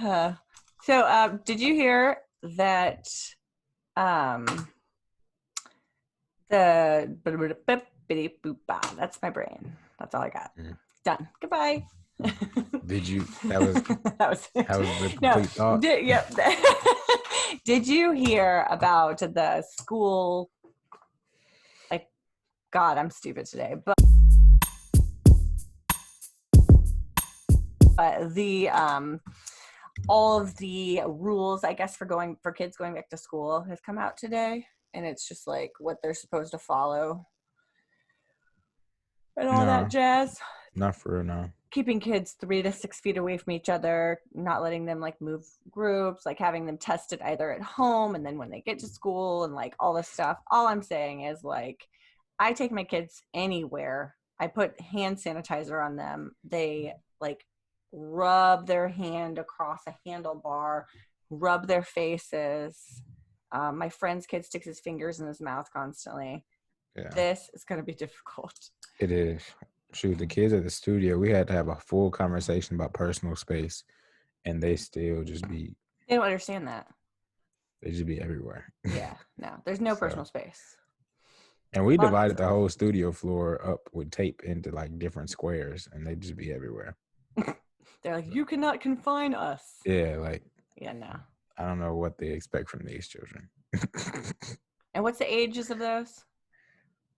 Did you hear that that's my brain. That's all I got. Done. Goodbye. Did you? That was it. the complete thought. Yep. Did you hear about the school? Like, God, I'm stupid today, but the all of the rules, I guess, for kids going back to school have come out today, and it's just like what they're supposed to follow and all that jazz. Not for real, no. Keeping kids 3 to 6 feet away from each other, not letting them like move groups, like having them tested either at home and then when they get to school and like all this stuff. All I'm saying is like, I take my kids anywhere. I put hand sanitizer on them. They like rub their hand across a handlebar, rub their faces. My friend's kid sticks his fingers in his mouth constantly. Yeah. This is going to be difficult. It is. Shoot, the kids at the studio, we had to have a full conversation about personal space, and they still just be... They don't understand that. They just be everywhere. Yeah, no. There's no personal space. And we divided the whole studio floor up with tape into, like, different squares, and they just be everywhere. They're like, you cannot confine us. Yeah, like... Yeah, no. I don't know what they expect from these children. And what's the ages of those?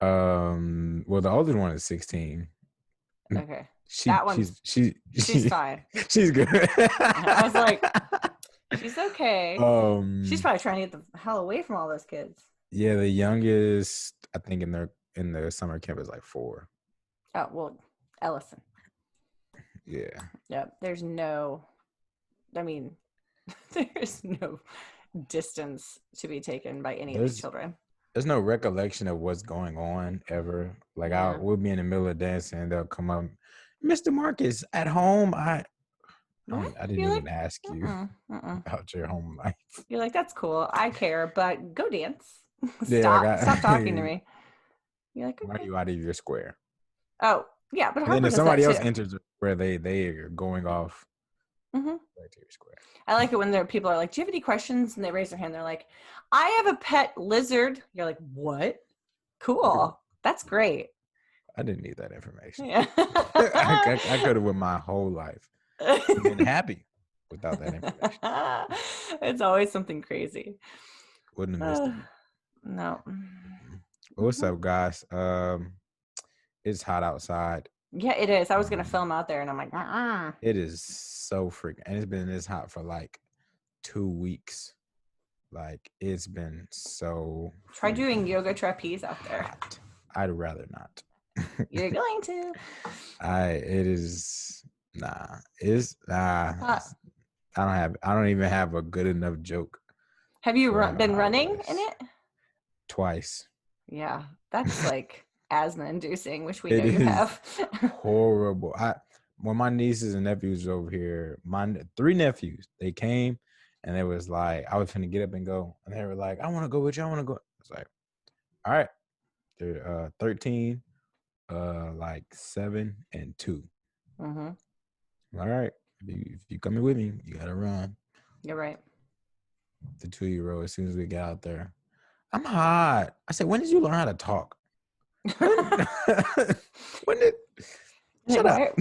Well, the oldest one is 16. Okay. She's fine. She's good. I was like, she's okay. She's probably trying to get the hell away from all those kids. Yeah, the youngest, I think in the summer camp is like 4. Oh, well, Ellison. Yeah. Yep. There's no distance to be taken by any of these children. There's no recollection of what's going on ever. Like we'll be in the middle of dancing and they'll come up, Mr. Marcus, at home, I didn't even ask you about your home life. You're like, that's cool. I care, but go dance. Stop talking to me. You're like, okay. Why are you out of your square? Oh, yeah, but Harper then if somebody else enters where they are going off right to your square. I like it when people are like, do you have any questions? And they raise their hand. They're like, I have a pet lizard. You're like, what? Cool. That's great. I didn't need that information. Yeah. I could have went my whole life been happy without that information. It's always something crazy. Wouldn't have missed it. No. What's up, guys? It's hot outside. Yeah, it is. I was gonna film out there, and I'm like, It is so freaking, and it's been this hot for like 2 weeks. Like it's been so. Try doing yoga trapeze out there. Hot. I'd rather not. You're going to. I don't even have a good enough joke. Have you been running in it? Twice. Yeah, that's like asthma inducing, which we know you have. Horrible. When my nieces and nephews were over here, my 3 nephews, they came and they was like, I was finna get up and go. And they were like, I want to go with you. I want to go. It's like, all right. They're 13, like 7 and 2. Mm-hmm. All right. If you coming with me, you got to run. You're right. The 2-year-old, as soon as we got out there, I'm hot. I said, when did you learn how to talk? Shut up.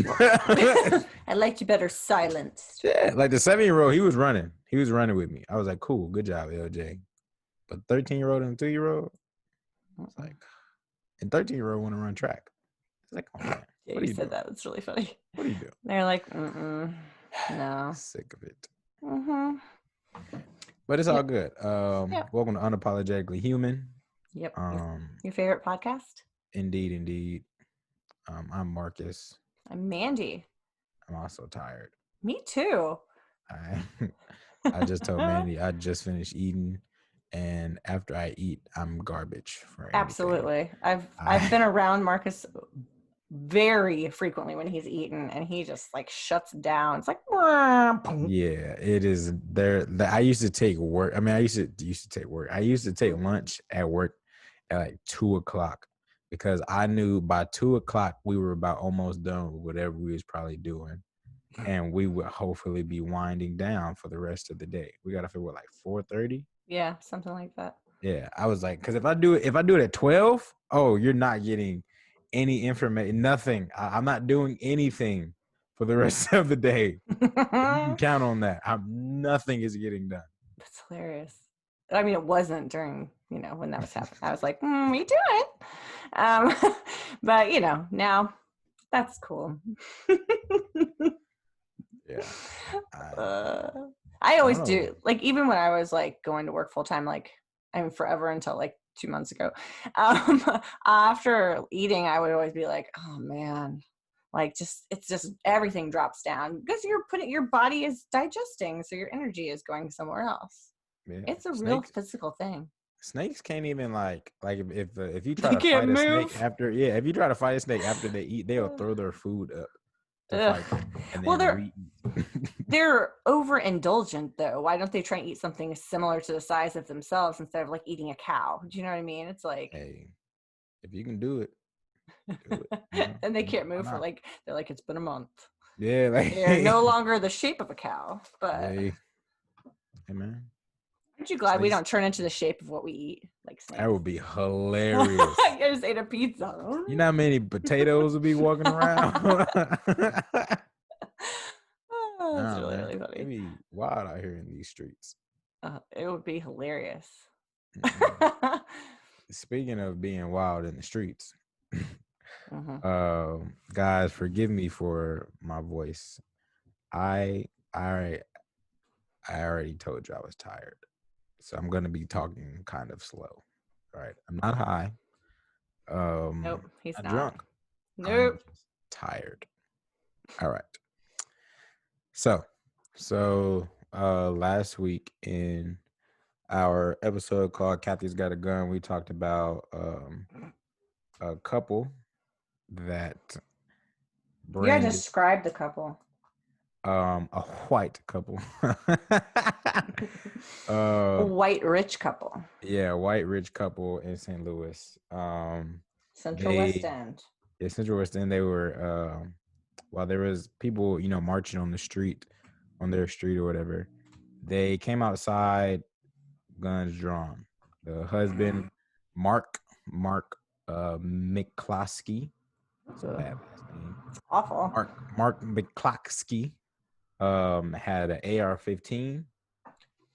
I liked you better silenced. Yeah, like the 7-year-old, he was running. He was running with me. I was like, cool, good job, LJ. But 13-year-old and 2-year-old, it's like, and 13-year-old want to run track. It's like, oh man. Yeah, you said that. It's really funny. What do you do? They're like, no. Sick of it. Mm-hmm. But it's all good. Welcome to Unapologetically Human. Yep. Your favorite podcast? Indeed. I'm Marcus. I'm Mandy. I'm also tired. Me too. I just told Mandy I just finished eating, and after I eat, I'm garbage for everything. Absolutely. I've been around Marcus very frequently when he's eaten, and he just like shuts down. It's like, yeah, it is there. I used to take work. I mean, I used to take work. I used to take lunch at work at like 2:00 because I knew by 2:00 we were about almost done with whatever we was probably doing. and we would hopefully be winding down for the rest of the day. We got to figure like 4:30. Yeah, something like that. Yeah, I was like, because if I do it at 12, oh, you're not getting any information, nothing. I'm not doing anything for the rest of the day. You can count on that. Nothing is getting done. That's hilarious. I mean, it wasn't during, when that was happening. I was like, we do it. But, now that's cool. Yeah. I always do. Like, even when I was like going to work full time, like, forever until like 2 months ago, after eating, I would always be like, oh man, like it's just everything drops down because your body is digesting. So your energy is going somewhere else. Yeah. It's a real physical thing. Snakes can't even like if you try to fight a snake after if you try to fight a snake after they eat, they'll throw their food up to fight them, and then they're overindulgent though. Why don't they try and eat something similar to the size of themselves instead of like eating a cow? Do you know what I mean? It's like, hey, if you can do it, and they can't move for they're like, it's been a month. Yeah, like they're no longer the shape of a cow. But hey man, aren't you glad we don't turn into the shape of what we eat? Like snakes? That would be hilarious. I just ate a pizza. You know how many potatoes would be walking around? That's really funny. It'd be wild out here in these streets. It would be hilarious. Speaking of being wild in the streets, guys, forgive me for my voice. I already told you I was tired, so I'm gonna be talking kind of slow. Right? I'm not high. Nope, he's not drunk. Nope. I'm tired. All right. So last week in our episode called Kathy's Got a Gun, we talked about a couple that you gotta describe the couple. A white couple. A white rich couple. Yeah, a white rich couple in St. Louis. Central West End. Yeah, Central West End. They were while there was people, marching on their street or whatever, they came outside, guns drawn. The husband, Mark McCloskey. It's a bad name. It's awful. Mark McCloskey had an AR-15,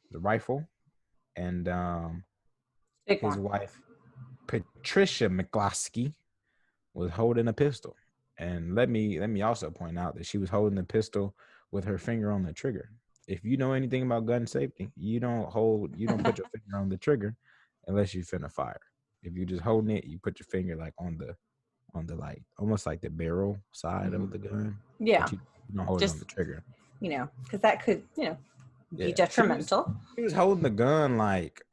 the rifle, and his wife, Patricia McCloskey, was holding a pistol. And let me also point out that she was holding the pistol with her finger on the trigger. If you know anything about gun safety, you don't put your finger on the trigger unless you finna fire. If you're just holding it, you put your finger like on the like almost like the barrel side of the gun. Yeah. But you don't hold it on the trigger. Because that could, be detrimental. She was holding the gun like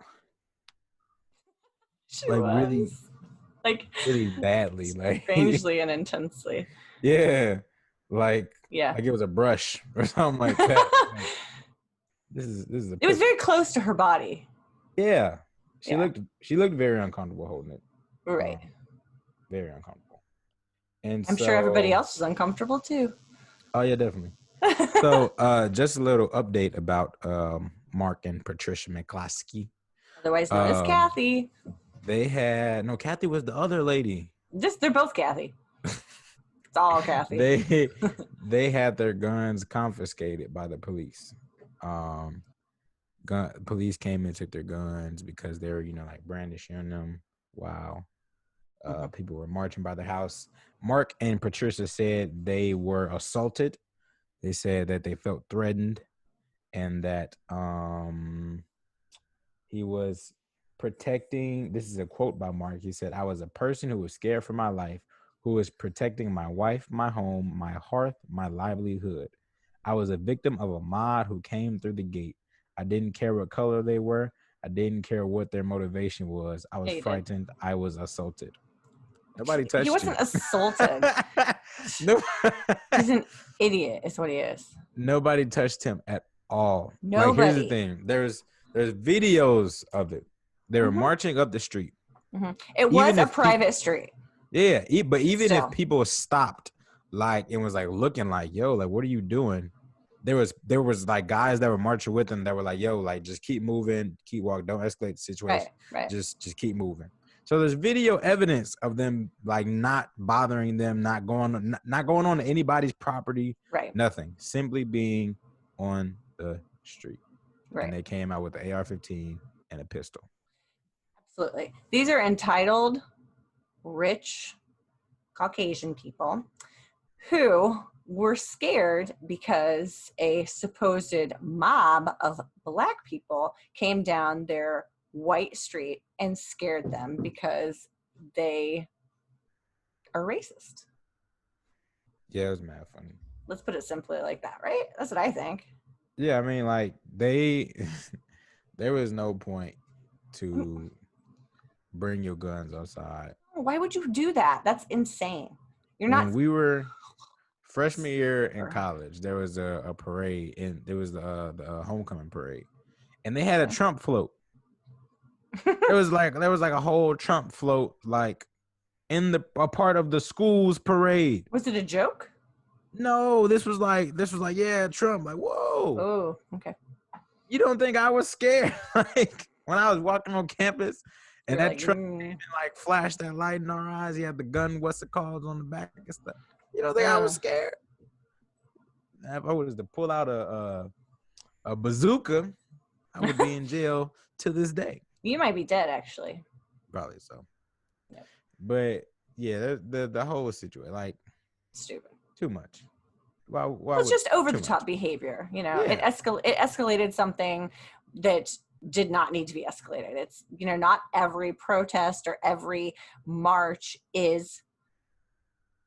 really badly, like strangely and intensely. Yeah, like it was a brush or something like that. This is. It was very close to her body. Yeah, she looked very uncomfortable holding it. Right. Very uncomfortable. And I'm sure everybody else is uncomfortable too. Oh yeah, definitely. So, just a little update about Mark and Patricia McCloskey, otherwise known as Kathy. Kathy was the other lady. They're both Kathy. It's all Kathy. They had their guns confiscated by the police. Police came and took their guns because they were, brandishing them while people were marching by the house. Mark and Patricia said they were assaulted. They said that they felt threatened and that he was protecting. This is a quote by Mark. He said, "I was a person who was scared for my life, who was protecting my wife, my home, my hearth, my livelihood. I was a victim of a mob who came through the gate. I didn't care what color they were. I didn't care what their motivation was. I was frightened. I was assaulted." Nobody touched him. He wasn't assaulted. No. He's an idiot is what he is. Nobody touched him at all. Nobody. Like, here's the thing. There's videos of it. They were marching up the street. It was a private street. Yeah, but even if people stopped like it was like looking like, yo, like what are you doing? There was like guys that were marching with him that were like, yo, like just keep moving, keep walking, don't escalate the situation. Right. Just keep moving. So there's video evidence of them like not bothering them, not going on to anybody's property, Right. nothing. Simply being on the street. Right. And they came out with an AR-15 and a pistol. Absolutely. These are entitled, rich, Caucasian people who were scared because a supposed mob of Black people came down their white street and scared them because they are racist. Yeah, it was mad funny. Let's put it simply like that, right? That's what I think. Yeah, I mean, like there was no point to bring your guns outside. Why would you do that? That's insane. You're not. When we were freshman year in college, there was a parade, and there was the homecoming parade, and they had a Trump float. there was like a whole Trump float, like in a part of the school's parade. Was it a joke? No, this was like yeah, Trump. Like, whoa. Oh, okay. You don't think I was scared? Like when I was walking on campus and You're that like, Trump like flashed that light in our eyes. He had the gun, what's it called, on the back and stuff. You don't think I was scared? If I was to pull out a bazooka, I would be in jail to this day. You might be dead, actually. Probably so. Yep. But yeah, the whole situation, like, stupid. Too much. Well, it's just over the top behavior. You know, it escalated something that did not need to be escalated. It's, you know, not every protest or every march is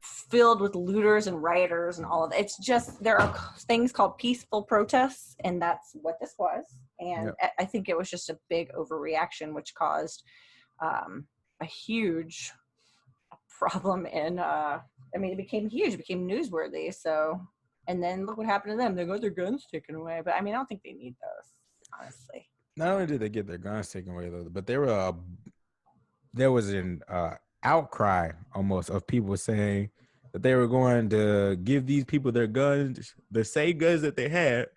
filled with looters and rioters and all of it. It's just, there are things called peaceful protests, and that's what this was. And I think it was just a big overreaction, which caused a huge problem in I mean, it became huge, it became newsworthy. So, and then look what happened to them. They got their guns taken away. But I mean, I don't think they need those, honestly. Not only did they get their guns taken away, though, but there was an outcry almost of people saying that they were going to give these people their guns, the same guns that they had.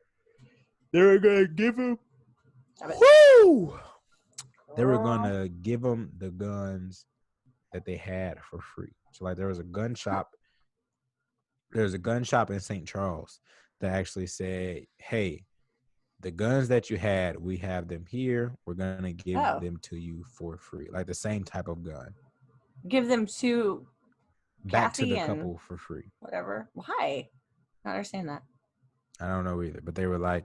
They were going to give them. Woo! They were going to give them the guns that they had for free. So like there was a gun shop. There's a gun shop in St. Charles that actually said, hey, the guns that you had, we have them here. We're going to give them to you for free. Like the same type of gun. Give them to back Kathy to the couple for free. Whatever. Why? I don't understand that. I don't know either. But they were like,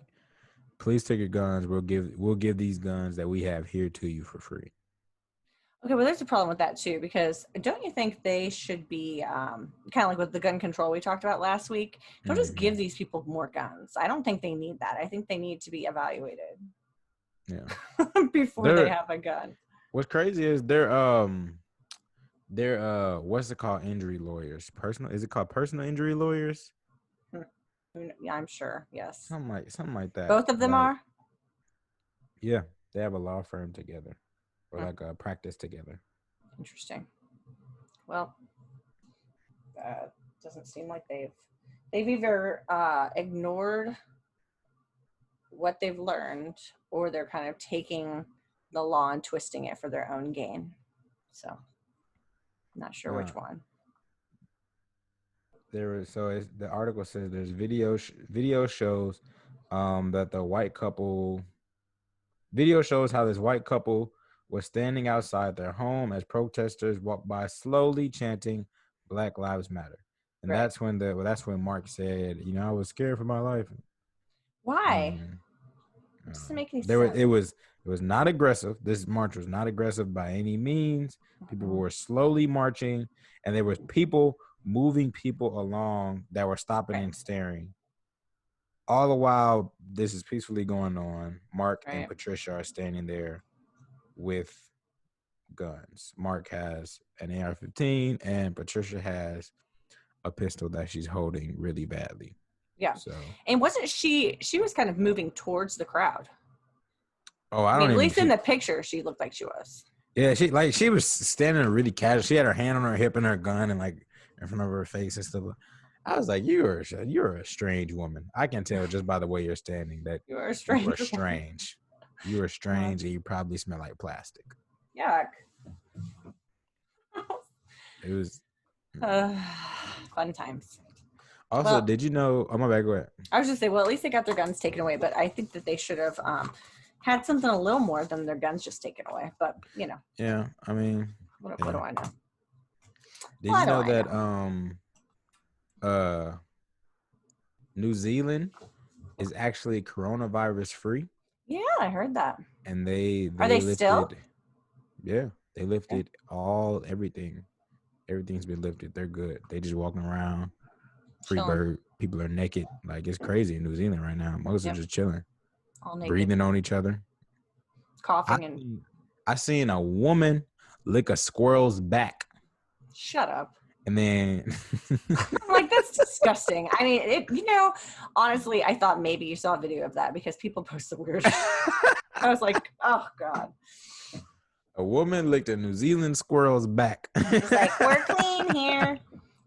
please take your guns. We'll give these guns that we have here to you for free. Okay, well, there's a problem with that, too, because don't you think they should be kind of like with the gun control we talked about last week? Don't just give these people more guns. I don't think they need that. I think they need to be evaluated. Yeah. Before they have a gun. What's crazy is they're what's it called? Injury lawyers. Is it called personal injury lawyers? Yeah, I'm sure. Yes. Something like that. Both of them are? Yeah, they have a law firm together. Or like a practice together. Interesting. Well, doesn't seem like they've either ignored what they've learned, or they're kind of taking the law and twisting it for their own gain. So, I'm not sure which one. The article says there's video shows that the white couple. Video shows how this white couple was standing outside their home as protesters walked by, slowly chanting "Black Lives Matter," and that's when Mark said, "You know, I was scared for my life." Why? It doesn't make any sense. It was not aggressive. This march was not aggressive by any means. People were slowly marching, and there was people moving people along that were stopping and staring. All the while this is peacefully going on, Mark and Patricia are standing there with guns. Mark has an AR-15 and Patricia has a pistol that she's holding really badly. Yeah. So, and wasn't she was kind of moving towards the crowd. Oh, I mean, at least in the picture she looked like she was. Yeah, she was standing really casual. She had her hand on her hip and her gun and like in front of her face and stuff. I was like, you're a strange woman. I can tell just by the way you're standing that You are a you are stranger. strange. You are strange, and you probably smell like plastic. Yuck. It was Fun times. also. Well, Did you know? Oh my bad. Go ahead. I was just saying, well, at least they got their guns taken away, but I think that they should have had something a little more than their guns just taken away. But you know, Yeah, I mean, what yeah. do I know? Did What you do know I that know? New Zealand is actually coronavirus free, Yeah, I heard that. and they Are they still? lifted. Yeah, they lifted everything. Everything's been lifted. They're good. They just walking around, free Chilling. bird. People are naked. Like it's crazy in New Zealand right now. Most are just chilling, All naked, breathing on each other. coughing, and I seen a woman lick a squirrel's back, shut up. and then I'm like, that's disgusting. I mean, honestly, I thought maybe you saw a video of that because people post some weird shit. I was like, oh God. a woman licked a New Zealand squirrel's back. It's like, we're clean here.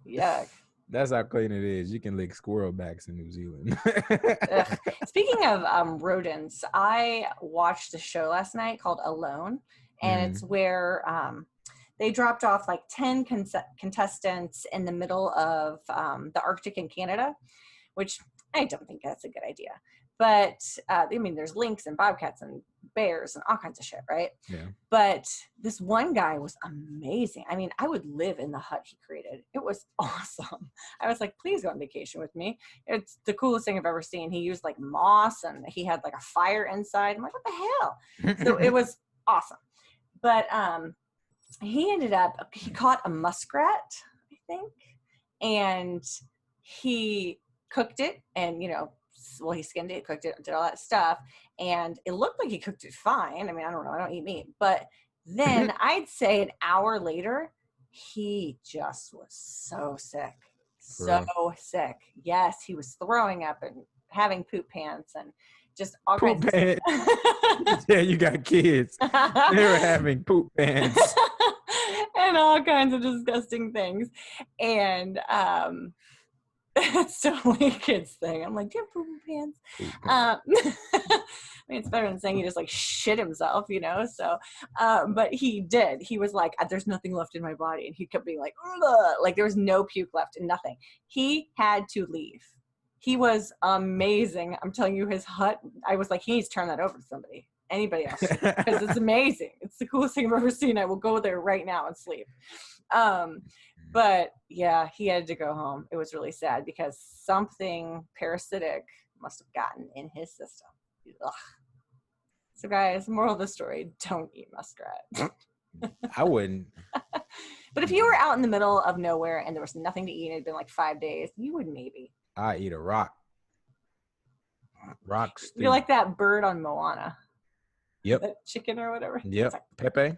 Yuck. That's how clean it is. You can lick squirrel backs in New Zealand. Speaking of rodents, I watched a show last night called Alone, and it's where they dropped off like 10 contestants in the middle of the Arctic in Canada, which I don't think that's a good idea. But I mean, there's lynx and bobcats and bears and all kinds of shit, right? Yeah. But this one guy was amazing. I mean, I would live in the hut he created. It was awesome. I was like, please go on vacation with me. It's the coolest thing I've ever seen. He used like moss and he had like a fire inside. I'm like, what the hell? So it was awesome. But he caught a muskrat, I think, and he cooked it and, he skinned it, cooked it, did all that stuff. And it looked like he cooked it fine. I mean, I don't know. I don't eat meat. But then I'd say an hour later, he just was so sick. So sick. Yes, he was throwing up and having poop pants and just all poop kinds pants. of Yeah, you got kids. They were having poop pants. and all kinds of disgusting things. And it's totally a kid's thing. I'm like, do you have poop pants? I mean, it's better than saying he just like shit himself, So, but he did. He was like, there's nothing left in my body. And he kept being like, ugh. Like there was no puke left and nothing. He had to leave. He was amazing. I'm telling you, his hut, I was like, he needs to turn that over to somebody. Anybody else. Because it's amazing. It's the coolest thing I've ever seen. I will go there right now and sleep. But yeah, he had to go home. It was really sad because something parasitic must have gotten in his system. Ugh. So guys, moral of the story, don't eat muskrat. I wouldn't. But if you were out in the middle of nowhere and there was nothing to eat and it had been like 5 days, you would maybe. I eat a rock. Rock stew. You're like that bird on Moana. Yep. That chicken or whatever. Yep. Like, Pepe.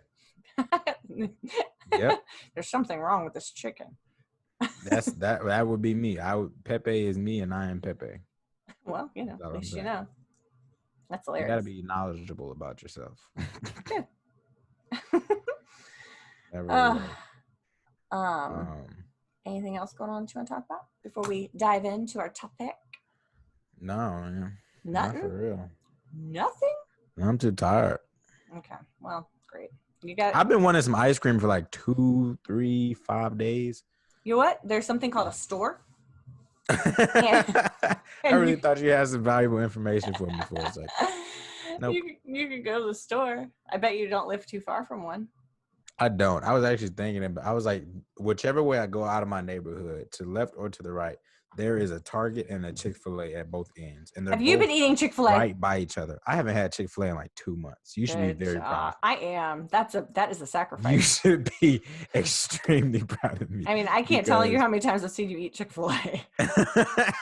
Yep. There's something wrong with this chicken. That would be me. Pepe is me and I am Pepe. Well, at least you know. That's hilarious. You gotta be knowledgeable about yourself. Anything else going on that you want to talk about before we dive into our topic? No, man. Nothing? Not for real. Nothing? I'm too tired. Okay. Well, great. I've been wanting some ice cream for like 2, 3, 5 days. You know what? There's something called a store. I really thought you had some valuable information for me before. It's like, nope. You could go to the store. I bet you don't live too far from one. I don't. I was actually thinking about. I was like, whichever way I go out of my neighborhood, to the left or to the right, there is a Target and a Chick-fil-A at both ends. And have you been eating Chick-fil-A? Right by each other. I haven't had Chick-fil-A in like 2 months. You should be very proud. I am. That is a sacrifice. You should be extremely proud of me. I mean, I can't tell you how many times I've seen you eat Chick-fil-A.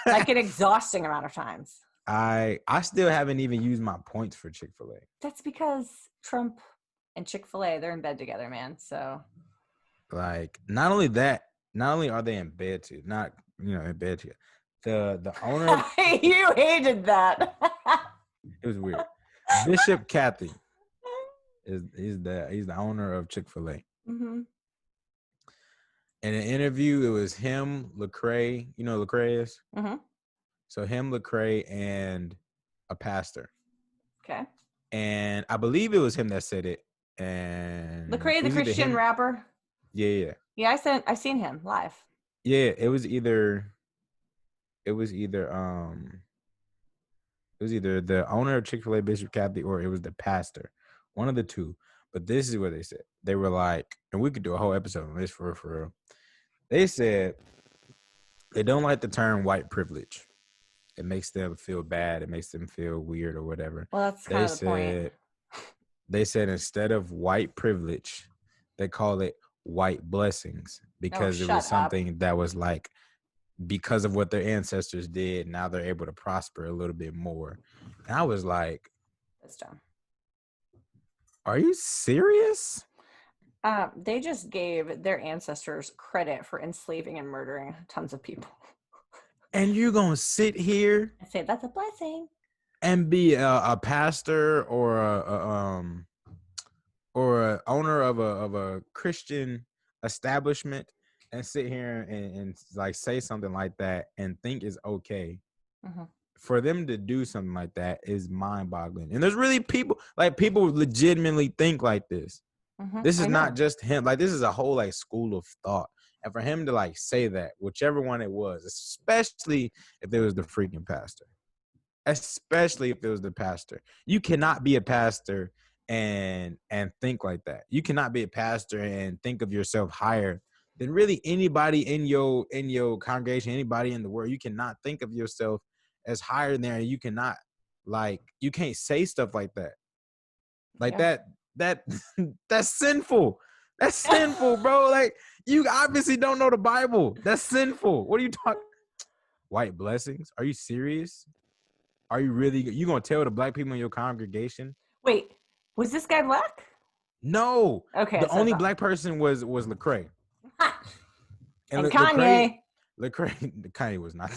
Like an exhausting amount of times. I still haven't even used my points for Chick-fil-A. That's because Trump and Chick-fil-A, they're in bed together, man. So, like, not only are they in bed in bed together. The owner. You hated that. It was weird. Bishop Kathy he's the owner of Chick-fil-A. Mm-hmm. In an interview, it was him, Lecrae. You know who Lecrae is? Mm-hmm. So him, Lecrae, and a pastor. Okay. And I believe it was him that said it. And Lecrae, it the was either Christian him. rapper. Yeah. Yeah, I've seen him live. Yeah. It was either it was either the owner of Chick-fil-A, Bishop Kathy, or it was the pastor. One of the two. But this is what they said. They were like, and we could do a whole episode on this for real. They said they don't like the term white privilege. It makes them feel bad. It makes them feel weird or whatever. Well, that's kind of the point. They said instead of white privilege, they call it white blessings because it was something that was like, because of what their ancestors did, now they're able to prosper a little bit more. And I was like, that's dumb. Are you serious? They just gave their ancestors credit for enslaving and murdering tons of people. And you're going to sit here and say that's a blessing and be a pastor or a owner of a Christian establishment and sit here and like say something like that and think it's okay. Mm-hmm. For them to do something like that is mind-boggling. And there's really people legitimately think like this. Mm-hmm. This is not just him. Like, this is a whole like school of thought. And for him to like say that, whichever one it was, especially if it was the freaking pastor, especially if it was the pastor, you cannot be a pastor and think like that. You cannot be a pastor and think of yourself higher than really anybody in your congregation, anybody in the world. You cannot think of yourself as higher than there. You cannot, like, you can't say stuff like that. Like that that's sinful. That's sinful, bro. Like, you obviously don't know the Bible. That's sinful. What are you talking? White blessings? Are you serious? Are you really? You gonna tell the black people in your congregation? Wait, was this guy black? No. Okay. The only black person was Lecrae. and Kanye. Kanye was not.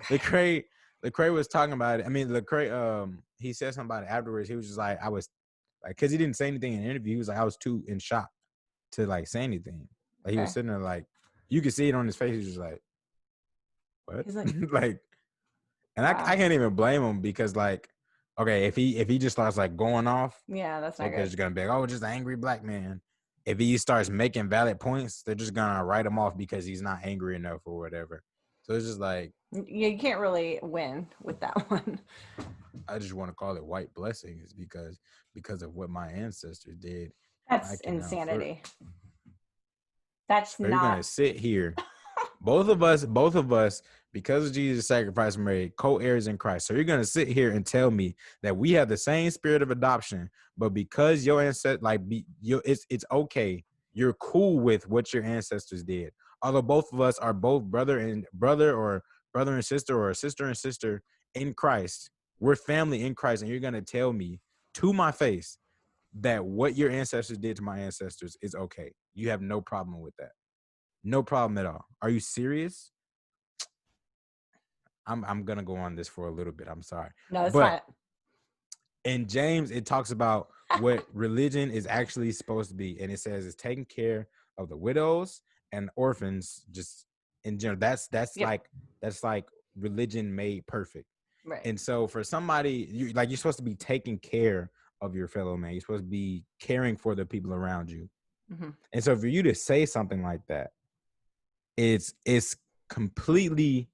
Lecrae was talking about it. I mean, Lecrae, he said something about it afterwards. He was just like, I was like, because he didn't say anything in the interview. He was like, I was too in shock to like say anything. Like, he was sitting there like, you could see it on his face. He was just like, what? He's like, like, and wow. I can't even blame him because, like, okay, if he just starts like going off, yeah, that's not good. They're just gonna be like, oh, just an angry black man. If he starts making valid points, they're just gonna write him off because he's not angry enough or whatever. So it's just like, yeah, you can't really win with that one. I just want to call it white blessings because of what my ancestors did. That's insanity. That's not. You're gonna sit here, both of us, because of Jesus' sacrifice, made co-heirs in Christ. So you're gonna sit here and tell me that we have the same spirit of adoption, but because your ancestors, it's okay. You're cool with what your ancestors did. Although both of us are both brother and sister, or sister and sister in Christ, we're family in Christ, and you're gonna tell me to my face that what your ancestors did to my ancestors is okay. You have no problem with that. No problem at all. Are you serious? I'm gonna go on this for a little bit. I'm sorry. No, it's fine. In James, it talks about what religion is actually supposed to be, and it says it's taking care of the widows and orphans, just in general. That's like religion made perfect. Right. And so for somebody, you're supposed to be taking care of your fellow man. You're supposed to be caring for the people around you. Mm-hmm. And so for you to say something like that, it's completely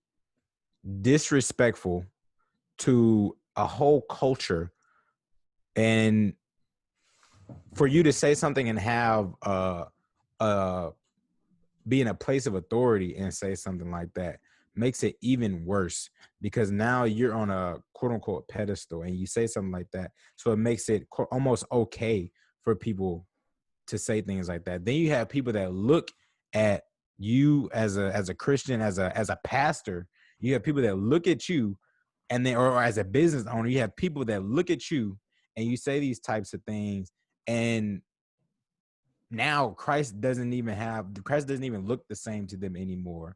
disrespectful to a whole culture. And for you to say something and have be in a place of authority and say something like that makes it even worse, because now you're on a quote unquote pedestal and you say something like that. So it makes it almost okay for people to say things like that. Then you have people that look at you as a Christian, as a pastor. You have people that look at you, and then, or as a business owner, you have people that look at you and you say these types of things, and now Christ doesn't even look the same to them anymore.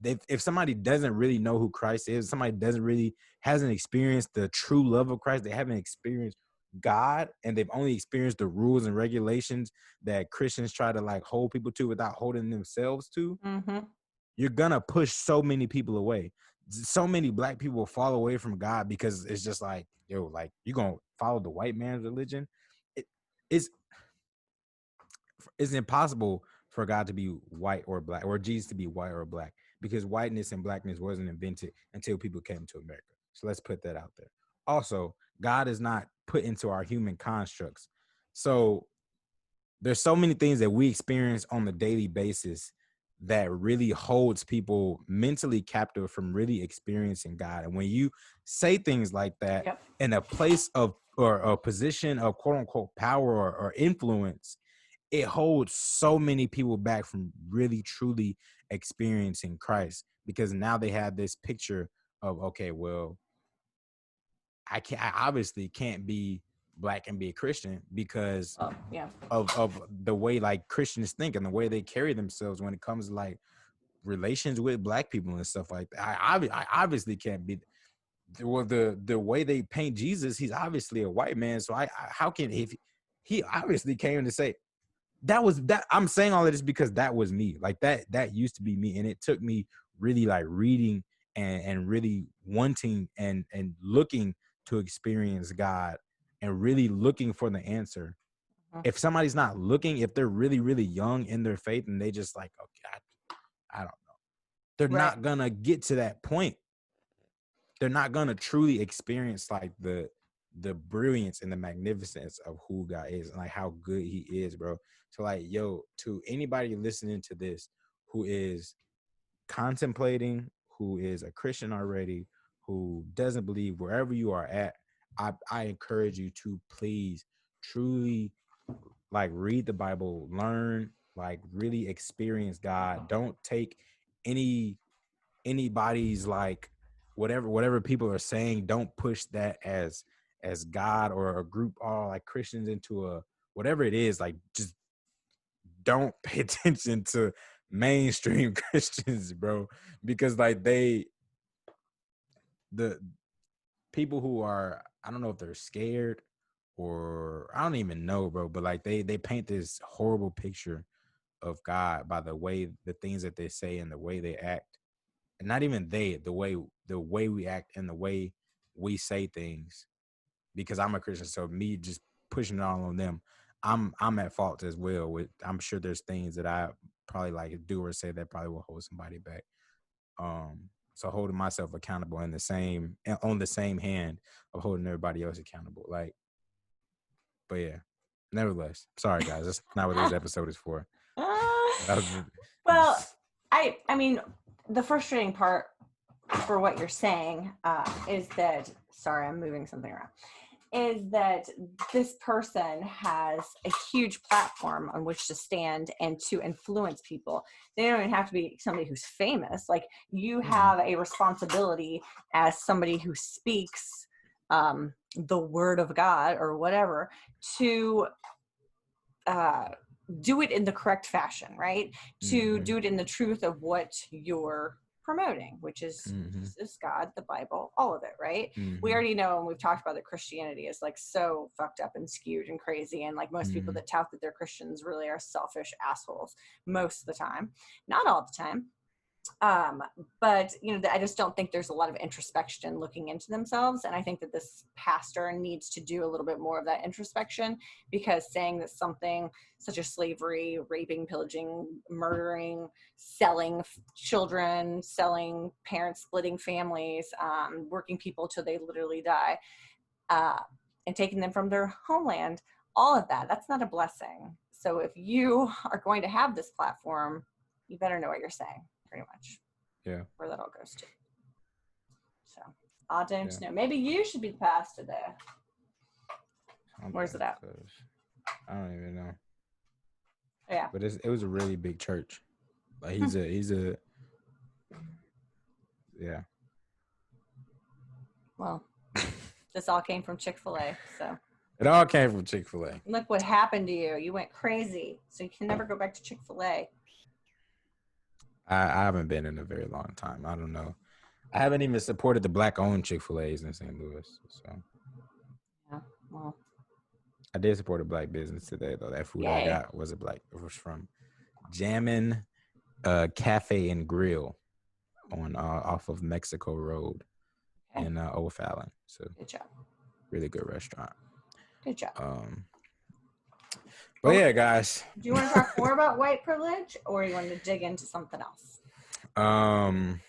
If somebody doesn't really know who Christ is, somebody hasn't experienced the true love of Christ, they haven't experienced God and they've only experienced the rules and regulations that Christians try to like hold people to without holding themselves to, Mm-hmm. you're gonna push so many people away. So many black people fall away from God because it's just like, yo, like you gonna follow the white man's religion. It, it's impossible for God to be white or black, or Jesus to be white or black, because whiteness and blackness wasn't invented until people came to America. So let's put that out there. Also, God is not put into our human constructs. So there's so many things that we experience on the daily basis that really holds people mentally captive from really experiencing God. And when you say things like that Yep. in a place of or a position of quote unquote power or influence, it holds so many people back from really truly experiencing Christ, because now they have this picture of, okay, well, I obviously can't be black and be a Christian because Oh, yeah. of the way like Christians think and the way they carry themselves when it comes to like relations with black people and stuff like that. I obviously can't be. Well, the way they paint Jesus, he's obviously a white man. So I how can, if he obviously came to say that was that. I'm saying all of this because that was me. Like that used to be me, and it took me really like reading and really wanting and looking to experience God and really looking for the answer. If somebody's not looking, if they're really, really young in their faith and they just like, okay, I don't know, they're Right. not gonna get to that point. They're not gonna truly experience like the brilliance and the magnificence of who God is and like how good he is, bro. So like, yo, to anybody listening to this who is contemplating, who is a Christian already, who doesn't believe, wherever you are at, I encourage you to please truly like read the Bible, learn, like really experience God. Don't take anybody's like whatever people are saying, don't push that as God or a group or like Christians into a whatever it is. Like just don't pay attention to mainstream Christians, bro, because like the people who are, I don't know if they're scared or I don't even know, bro, but like they paint this horrible picture of God by the things that they say and the way they act. And not even the way we act and the way we say things, because I'm a Christian, so me just pushing it all on them, I'm at fault as well. With, I'm sure there's things that I probably like do or say that probably will hold somebody back. So holding myself accountable in the same on the same hand of holding everybody else accountable. Like, but yeah, nevertheless, sorry guys, that's not what this episode is for. Well, I mean, the frustrating part for what you're saying is that, sorry, I'm moving something around, is that this person has a huge platform on which to stand and to influence people. They don't even have to be somebody who's famous. Like, you have a responsibility as somebody who speaks the word of God or whatever to do it in the correct fashion, right? To do it in the truth of what you're promoting, which is Jesus, God, the Bible, all of it, right? We already know, and we've talked about, that Christianity is like so fucked up and skewed and crazy, and like most people that tout that they're Christians really are selfish assholes most of the time, not all the time. But you know, I just don't think there's a lot of introspection looking into themselves, and I think that this pastor needs to do a little bit more of that introspection, because saying that something such as slavery, raping, pillaging, murdering, selling children, selling parents, splitting families, working people till they literally die, and taking them from their homeland, all of that's not a blessing. So if you are going to have this platform, you better know what you're saying. Pretty much, yeah, where that all goes to. So I don't know. Maybe you should be the pastor there. Where's it at? I don't even know. Yeah, but it was a really big church. Like he's a yeah. Well, this all came from Chick-fil-A, so it all came from Chick-fil-A. Look what happened to you. You went crazy, so you can never go back to Chick-fil-A. I haven't been in a very long time. I don't know. I haven't even supported the black-owned Chick-fil-A's in St. Louis. So yeah, well, did support a black business today though. That food I Yay. got was it was from Jammin' Cafe and Grill on off of Mexico Road Okay. in O'Fallon. So Good job. really good restaurant. Good job. But yeah, guys. Do you want to talk more about white privilege, or you want to dig into something else? Man,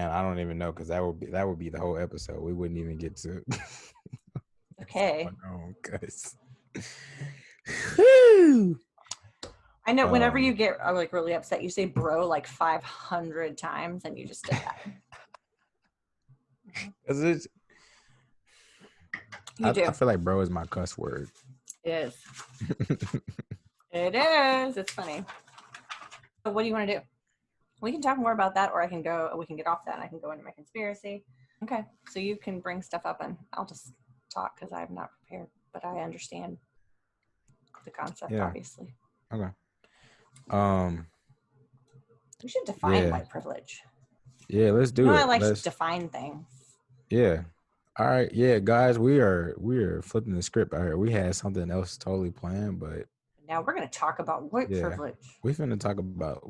I don't even know, because that would be the whole episode. We wouldn't even get to. Okay. I know whenever you get like really upset, you say bro like 500 times, and you just did that. I feel like bro is my cuss word. It is. It is. It's funny. So what do you want to do? We can talk more about that, or we can get off that and I can go into my conspiracy. Okay. So you can bring stuff up and I'll just talk because I'm not prepared, but I understand the concept, obviously. Okay. We should define white privilege. Yeah, let's do it. I like to define things. Yeah. All right. Yeah, guys, we are flipping the script out here. We had something else totally planned, but now we're going to talk about white privilege. We're finna talk about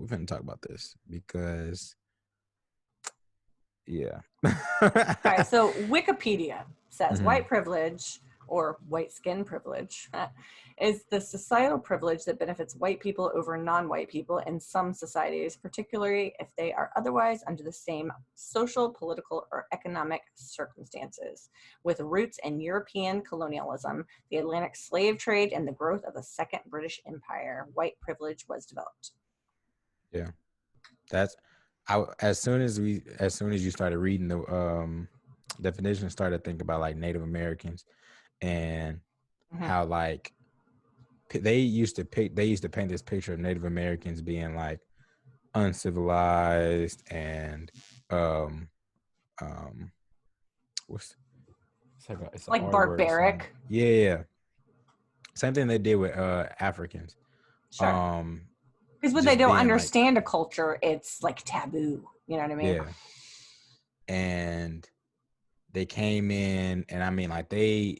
this because All right, so Wikipedia says white privilege, or white skin privilege, is the societal privilege that benefits white people over non-white people in some societies, particularly if they are otherwise under the same social, political, or economic circumstances. With roots in European colonialism, the Atlantic slave trade, and the growth of the Second British Empire, white privilege was developed. Yeah, as soon as you started reading the definition, started thinking about like Native Americans and how like they used to paint this picture of Native Americans being like uncivilized and it's like barbaric. Yeah. Same thing they did with Africans. Sure. Because when they don't understand a culture, it's like taboo. You know what I mean? Yeah. And they came in, and I mean, like they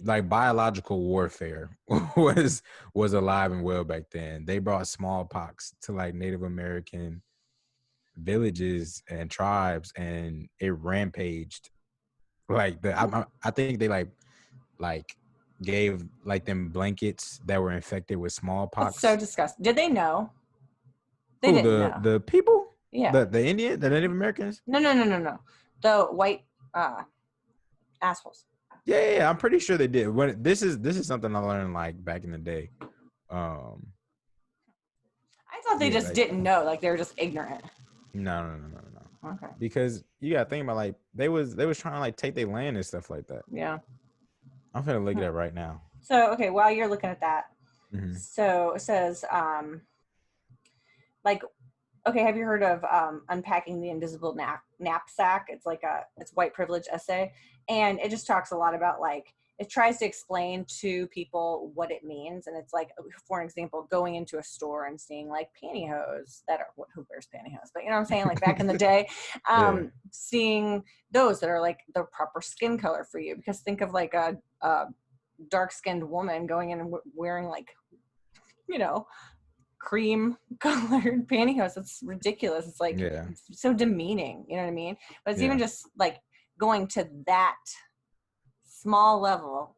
like biological warfare was alive and well back then. They brought smallpox to like Native American villages and tribes, and it rampaged. Like I think they like gave like them blankets that were infected with smallpox. That's so disgusting. Did they know? They didn't know. The people? Yeah. The Indian, the Native Americans? No. The white assholes. Yeah, I'm pretty sure they did. When this is something I learned like back in the day. I thought they just didn't know, like they were just ignorant. No. Okay. Because you gotta think about like they was trying to like take their land and stuff like that. Yeah. I'm gonna look at it right now. So okay, while you're looking at that, so it says have you heard of Unpacking the Invisible Knapsack? It's like it's white privilege essay, and it just talks a lot about like it tries to explain to people what it means, and it's like, for an example, going into a store and seeing like pantyhose that are who wears pantyhose, but you know what I'm saying, like back in the day, seeing those that are like the proper skin color for you, because think of like a dark-skinned woman going in and wearing like, you know, cream colored pantyhose. It's ridiculous. It's like it's so demeaning, you know what I mean? But it's even just like going to that small level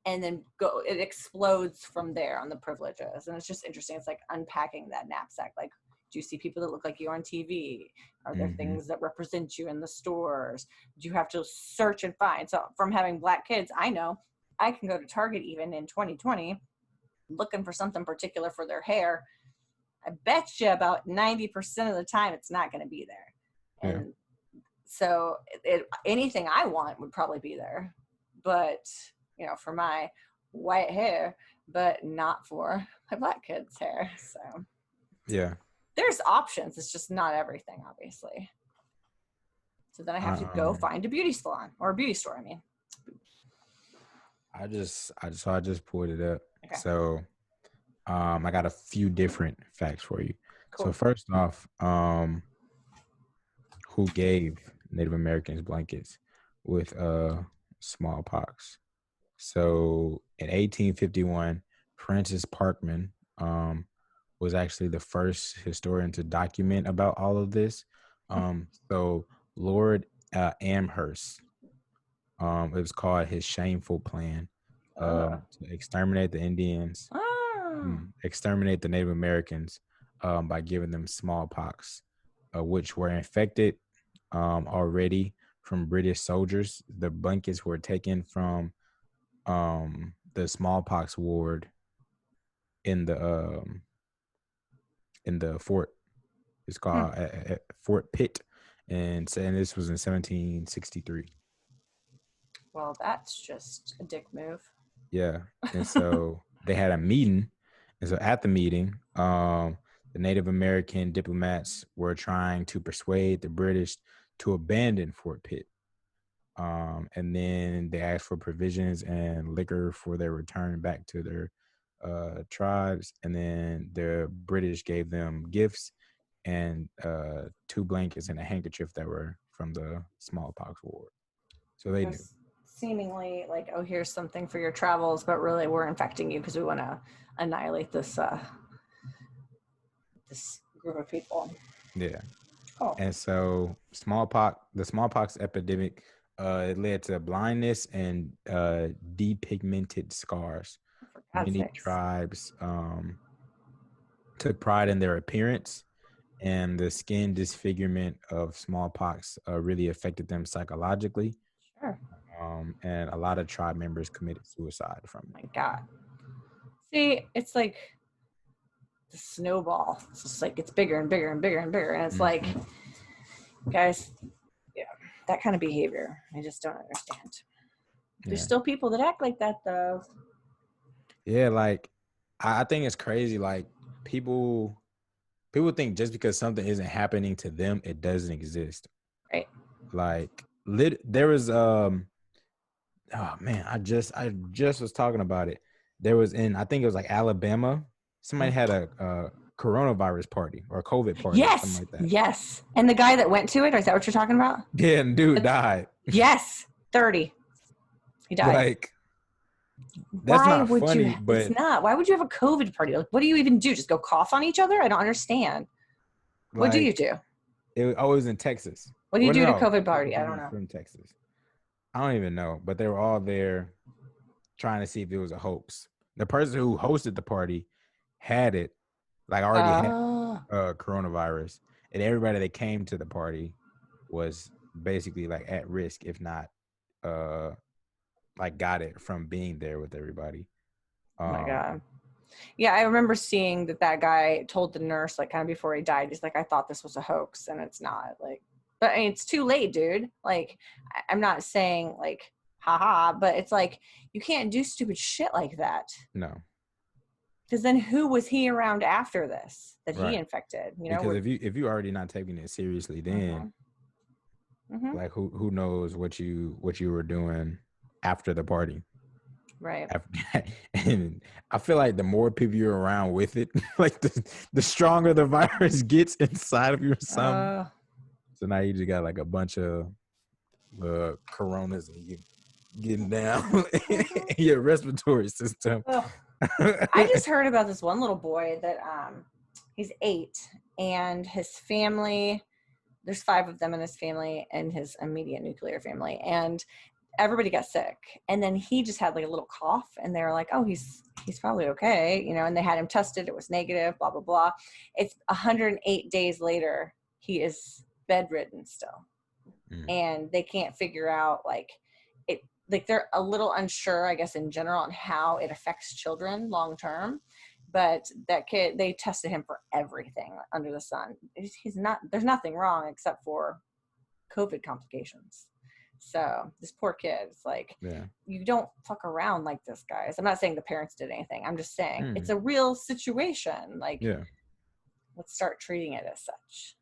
and then it explodes from there on the privileges. And it's just interesting. It's like unpacking that knapsack. Like, do you see people that look like you on TV? Are there things that represent you in the stores? Do you have to search and find? So from having Black kids, I know I can go to Target even in 2020 looking for something particular for their hair. I bet you about 90% of the time it's not going to be there. And so anything I want would probably be there, but you know, for my white hair, but not for my Black kids' hair. So there's options. It's just not everything, obviously. So then I have to go find a beauty salon or a beauty store. I mean, I just pulled it up. Okay. So I got a few different facts for you. Cool. So first off, who gave Native Americans blankets with smallpox? So in 1851, Francis Parkman was actually the first historian to document about all of this. So Lord Amherst, it was called his shameful plan to exterminate the Indians, exterminate the Native Americans by giving them smallpox, which were infected already from British soldiers. The blankets were taken from the smallpox ward in the fort. It's called Fort Pitt, and this was in 1763. Well, that's just a dick move. Yeah, and so they had a meeting, and so at the meeting, the Native American diplomats were trying to persuade the British to abandon Fort Pitt. And then they asked for provisions and liquor for their return back to their tribes. And then the British gave them gifts and 2 blankets and a handkerchief that were from the smallpox ward. So they knew. Seemingly like, oh, here's something for your travels, but really we're infecting you because we want to annihilate this this group of people. Yeah. Oh. And so the smallpox epidemic, it led to blindness and depigmented scars. Many tribes took pride in their appearance, and the skin disfigurement of smallpox really affected them psychologically. Sure. And a lot of tribe members committed suicide from it. Oh my God. See, it's like the snowball. It's just like it's bigger and bigger and bigger and bigger. And it's like, guys, yeah, that kind of behavior, I just don't understand. There's still people that act like that, though. Yeah, like I think it's crazy. Like people think just because something isn't happening to them, it doesn't exist. Right. Like there was oh man, I just was talking about it. There was I think it was like Alabama. Somebody had a coronavirus party or a COVID party. Yes. Or something like that. Yes. And the guy that went to it, is that what you're talking about? Yeah, and dude died. Yes. 30. He died. Like, that's not funny, but it's not. Why would you have a COVID party? Like, what do you even do? Just go cough on each other? I don't understand. What do you do? It was in Texas. What do you do at a COVID party? I don't know. From Texas. I don't even know, but they were all there trying to see if it was a hoax. The person who hosted the party had it, like already had coronavirus, and everybody that came to the party was basically like at risk, if not like got it from being there with everybody. Oh my God. Yeah, I remember seeing that guy told the nurse, like, kind of before he died, he's like, I thought this was a hoax, and it's not. Like, but I mean, it's too late, dude. Like, I'm not saying like, haha, but it's like, you can't do stupid shit like that. No. Because then who was he around after this that he infected? You know, because if you already not taking it seriously, then like who knows what you were doing after the party. Right. And I feel like the more people you're around with it, like the stronger the virus gets inside of you or something. So now you just got like a bunch of coronas and you getting down in your respiratory system. I just heard about this one little boy that he's 8 and his family, there's 5 of them in his family and his immediate nuclear family, and everybody got sick, and then he just had like a little cough, and they were like, oh, he's probably okay, you know, and they had him tested, it was negative, blah blah blah. It's 108 days later, he is bedridden still. And they can't figure out like it, like they're a little unsure, I guess, in general on how it affects children long term. But that kid, they tested him for everything under the sun. He's not, there's nothing wrong except for COVID complications. So this poor kid, it's like, you don't fuck around like this, guys. I'm not saying the parents did anything. I'm just saying it's a real situation. Like, let's start treating it as such.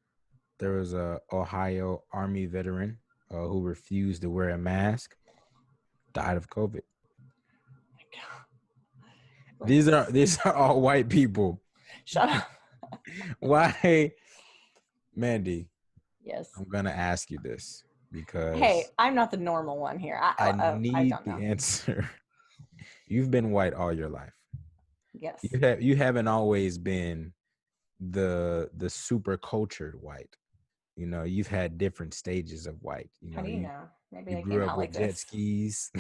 There was a Ohio Army veteran who refused to wear a mask, died of COVID. Oh my God. These are all white people. Shut up. Why, Mandy? Yes. I'm gonna ask you this because hey, I'm not the normal one here. I need the answer. you've been white all your life. Yes. You haven't always been the super cultured white. You know, you've had different stages of white. You How know, do you know? Maybe you I came grew up out like with jet this. skis.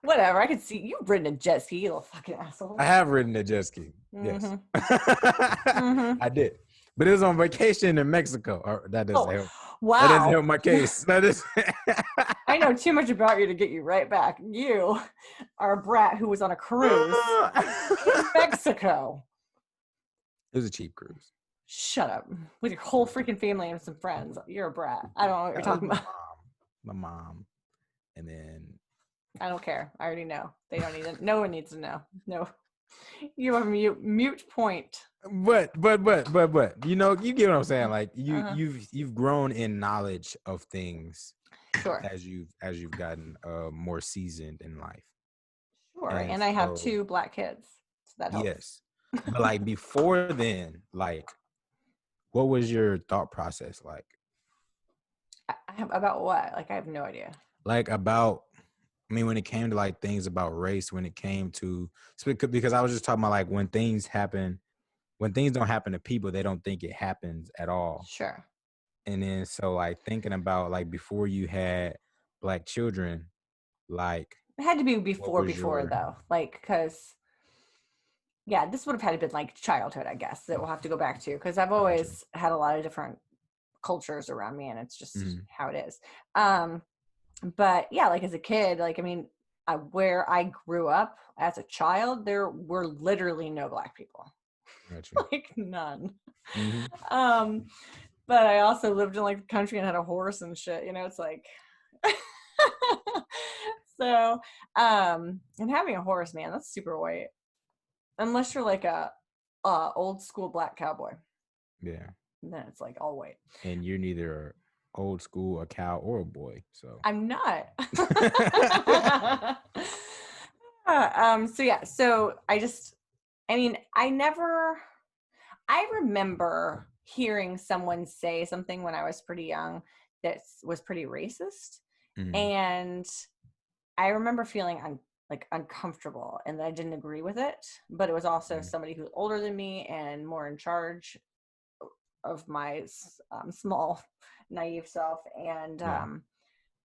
Whatever. I could see you've ridden a jet ski, you little fucking asshole. I have ridden a jet ski. Yes, Mm-hmm. I did, but it was on vacation in Mexico. That doesn't Oh, help. That doesn't wow. help my case. That is. I know too much about you to get you right back. You are a brat who was on a cruise in Mexico. It was a cheap cruise. Shut up. With your whole freaking family and some friends. You're a brat. I don't know what you're talking about. My mom, and then I don't care. I already know. They don't need it. No one needs to know. No. You have a mute point. But you know, you get what I'm saying. Like Uh-huh. you've grown in knowledge of things Sure. as you've gotten more seasoned in life. Sure. And And I have so 2 black kids. So that helps. yes. But like before then, like what was your thought process like? I have about what? Like I have no idea. Like about, I mean, when it came to like things about race, when it came to, because I was just talking about like when things happen, when things don't happen to people, they don't think it happens at all. Sure. And then so like thinking about like before you had black children, like It had to be what before was your though. Like because yeah, this would have had to been like childhood, I guess, that we'll have to go back to because I've gotcha. always had a lot of different cultures around me and it's just Mhm. how it is. But yeah, like as a kid, like I mean, where I grew up as a child, there were literally no black people. Gotcha. Like none. Mhm. But I also lived in like the country and had a horse and shit, you know, it's like so and having a horse, man, that's super white. Unless you're like a old school black cowboy. Yeah. And then it's like all white. And you're neither old school, a cow, or a boy. So I'm not. So yeah, so I mean, I remember hearing someone say something when I was pretty young that was pretty racist. Mhm. And I remember feeling like uncomfortable and that I didn't agree with it, but it was also somebody who's older than me and more in charge of my small naive self. And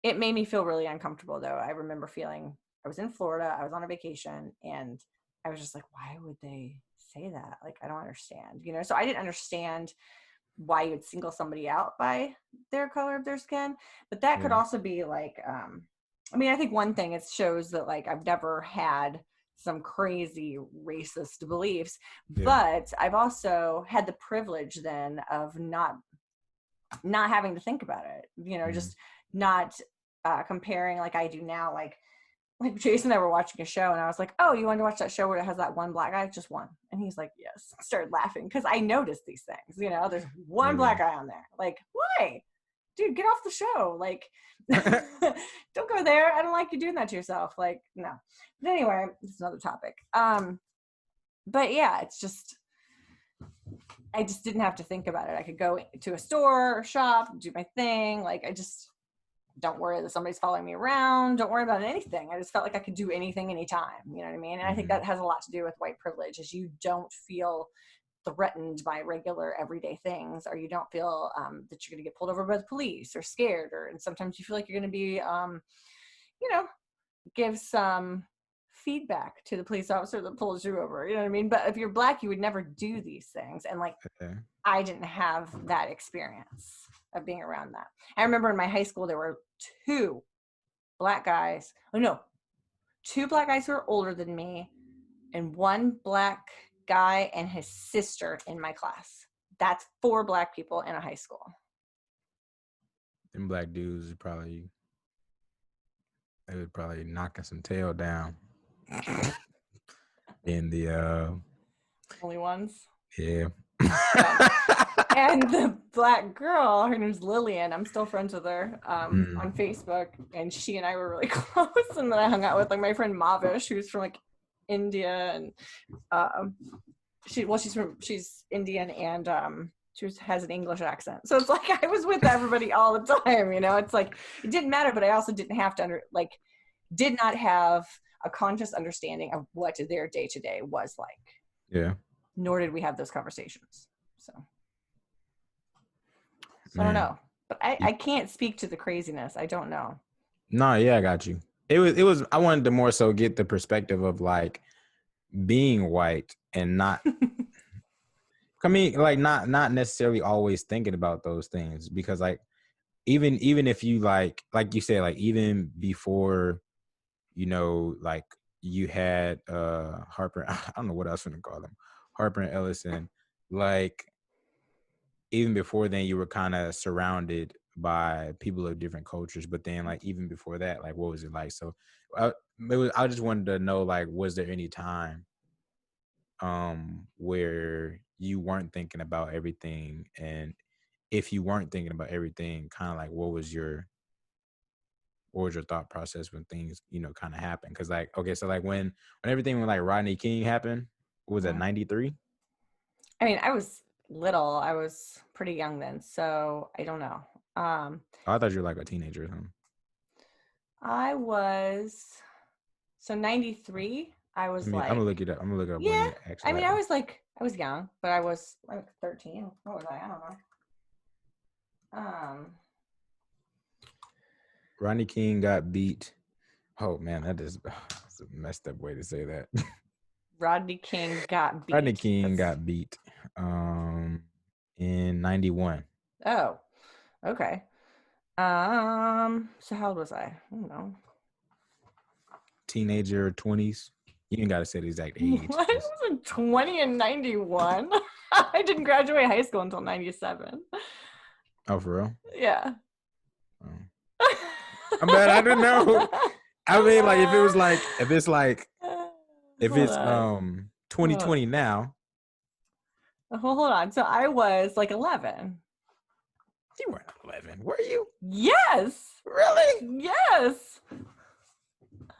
it made me feel really uncomfortable though. I remember feeling I was in Florida, I was on a vacation and I was just like, why would they say that? Like, I don't understand, you know? So I didn't understand why you would single somebody out by their color of their skin, but that could also be like, I mean, I think one thing it shows that like I've never had some crazy racist beliefs, but I've also had the privilege then of not having to think about it, you know, just not comparing like I do now. Like Jason and I were watching a show and I was like, oh, you want to watch that show where it has that one black guy? Just one. And he's like, yes. Started laughing because I noticed these things, you know, there's one black guy on there. Like, why? Dude, get off the show. Like, don't go there. I don't like you doing that to yourself. Like, no. But anyway, it's another topic. But yeah, it's just, I just didn't have to think about it. I could go to a store or shop, do my thing. Like, I just don't worry that somebody's following me around. Don't worry about anything. I just felt like I could do anything, anytime. You know what I mean? And I think that has a lot to do with white privilege, is you don't feel threatened by regular everyday things, or you don't feel that you're going to get pulled over by the police or scared, and sometimes you feel like you're going to be, you know, give some feedback to the police officer that pulls you over. You know what I mean? But if you're black, you would never do these things. And like, I didn't have that experience of being around that. I remember in my high school, there were two black guys who were older than me, and one black guy and his sister in my class. That's 4 black people in a high school. Them black dudes they would probably knocking some tail down in the only ones. Yeah. And the black girl, her name's Lillian. I'm still friends with her on Facebook, and she and I were really close. And then I hung out with like my friend Mavish, who's from like India, and she's Indian, and she has an English accent. So it's like I was with everybody all the time, you know. It's like it didn't matter, but I also didn't have to did not have a conscious understanding of what their day-to-day was like. Yeah. Nor did we have those conversations. So I Man. don't know. But I can't speak to the craziness. I don't know. No, yeah, I got you. It was I wanted to more so get the perspective of like being white and not I mean like not necessarily always thinking about those things, because like even if you like you said, like even before, you know, like you had Harper, I don't know what else I'm gonna call them, Harper and Ellison, like even before then you were kind of surrounded by people of different cultures, but then like even before that, like what was it like? So I just wanted to know, like, was there any time where you weren't thinking about everything, and if you weren't thinking about everything, kind of like what was your thought process when things, you know, kind of happened? Because like, okay, so like when everything with like Rodney King happened, what was that, 93? I mean, I was little. I was pretty young then, so I don't know. Oh, I thought you were like a teenager or something. I was, so 93, I was I'm like, gonna look it up. I'm gonna look it up when yeah, it actually I mean, happened. I was young, but I was like 13. What was I? I don't know. Rodney King got beat. Oh man, that's a messed up way to say that. Rodney King got beat. Rodney King got beat in 91. Oh, okay. So how old was I don't know. Teenager, 20s. You ain't gotta say the exact age. What? I was 20 and 91. I didn't graduate high school until 97. Oh, for real? Yeah. Oh. I'm bad. I didn't know. I mean, like, if it's 2020 now. Well, hold on. So I was like 11. You weren't 11, were you? Yes. Really? Yes.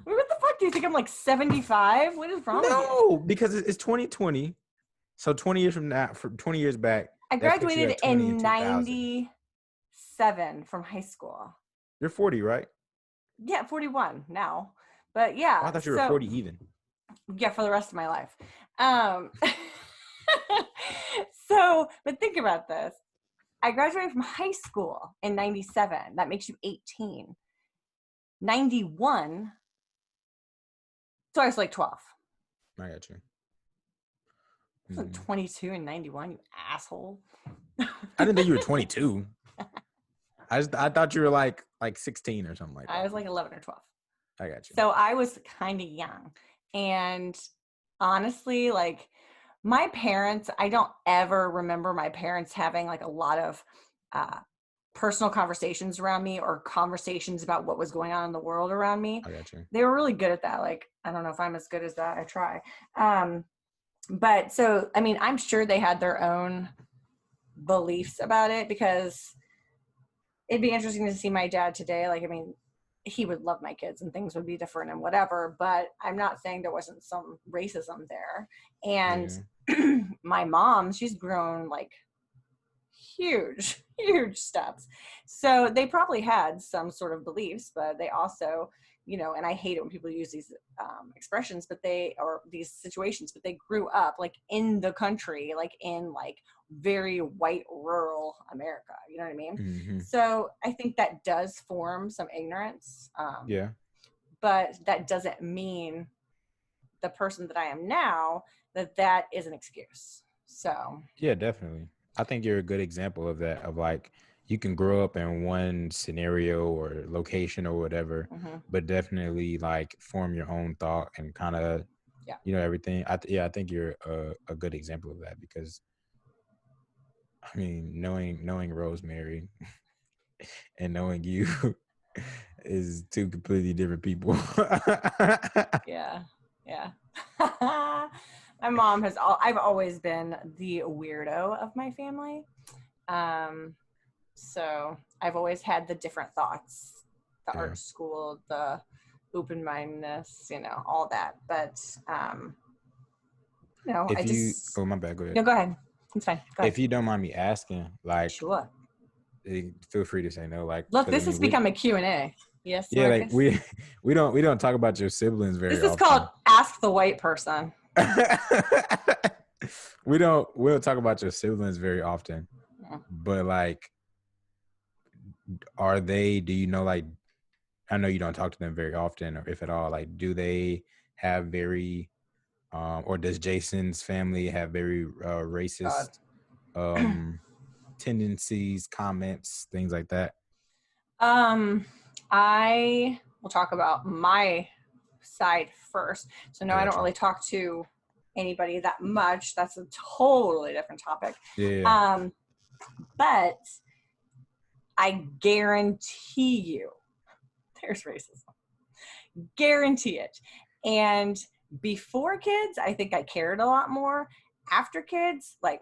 What the fuck? Do you think I'm like 75? What is wrong with you? No, because it's 2020. So 20 years from now, 20 years back, I graduated in 97 from high school. You're 40, right? Yeah, 41 now. But yeah. Oh, I thought you were 40 even. Yeah, for the rest of my life. So, but think about this. I graduated from high school in 97. That makes you 18. 91. So I was like 12. I got you. I was like 22 and 91, you asshole. I didn't think you were 22. I thought you were like 16 or something like that. I was like 11 or 12. I got you. So I was kind of young. And honestly, like my parents, I don't ever remember my parents having like a lot of personal conversations around me or conversations about what was going on in the world around me. I got you. They were really good at that. Like, I don't know if I'm as good as that. I try. But so, I mean, I'm sure they had their own beliefs about it, because it'd be interesting to see my dad today. Like, I mean, he would love my kids and things would be different and whatever, but I'm not saying there wasn't some racism there. And my mom, she's grown like huge steps. So they probably had some sort of beliefs, but they also, you know, and I hate it when people use these expressions, but these situations, but they grew up like in the country, like in like very white rural America, you know what I mean? Mm-hmm. So I think that does form some ignorance. But that doesn't mean the person that I am now, that is an excuse. So yeah, definitely. I think you're a good example of that, of like, you can grow up in one scenario or location or whatever, but definitely like form your own thought and kind of, you know, everything. I think you're a good example of that, because I mean, knowing Rosemary and knowing you is two completely different people. Yeah. My mom I've always been the weirdo of my family. So I've always had the different thoughts, the art school, the open-mindedness, you know, all that. But, you know, oh, my bad, go ahead. No, go ahead. It's fine. Go ahead. If you don't mind me asking, like, sure, feel free to say no. Like, look, this has become a Q&A. Yes, Yeah, like Marcus. we don't talk about your siblings This very is called often. Ask the White Person. We don't talk about your siblings very often. Mm. But like, do you know, like, I know you don't talk to them very often, or if at all, like, do they have very or does Jason's family have very God. racist tendencies, comments, things like that? I will talk about my side first. So no, I I got don't you. really talk to anybody that much. That's a totally different topic. Yeah. But I guarantee you there's racism. Guarantee it. And before kids, I think I cared a lot more. After kids, like,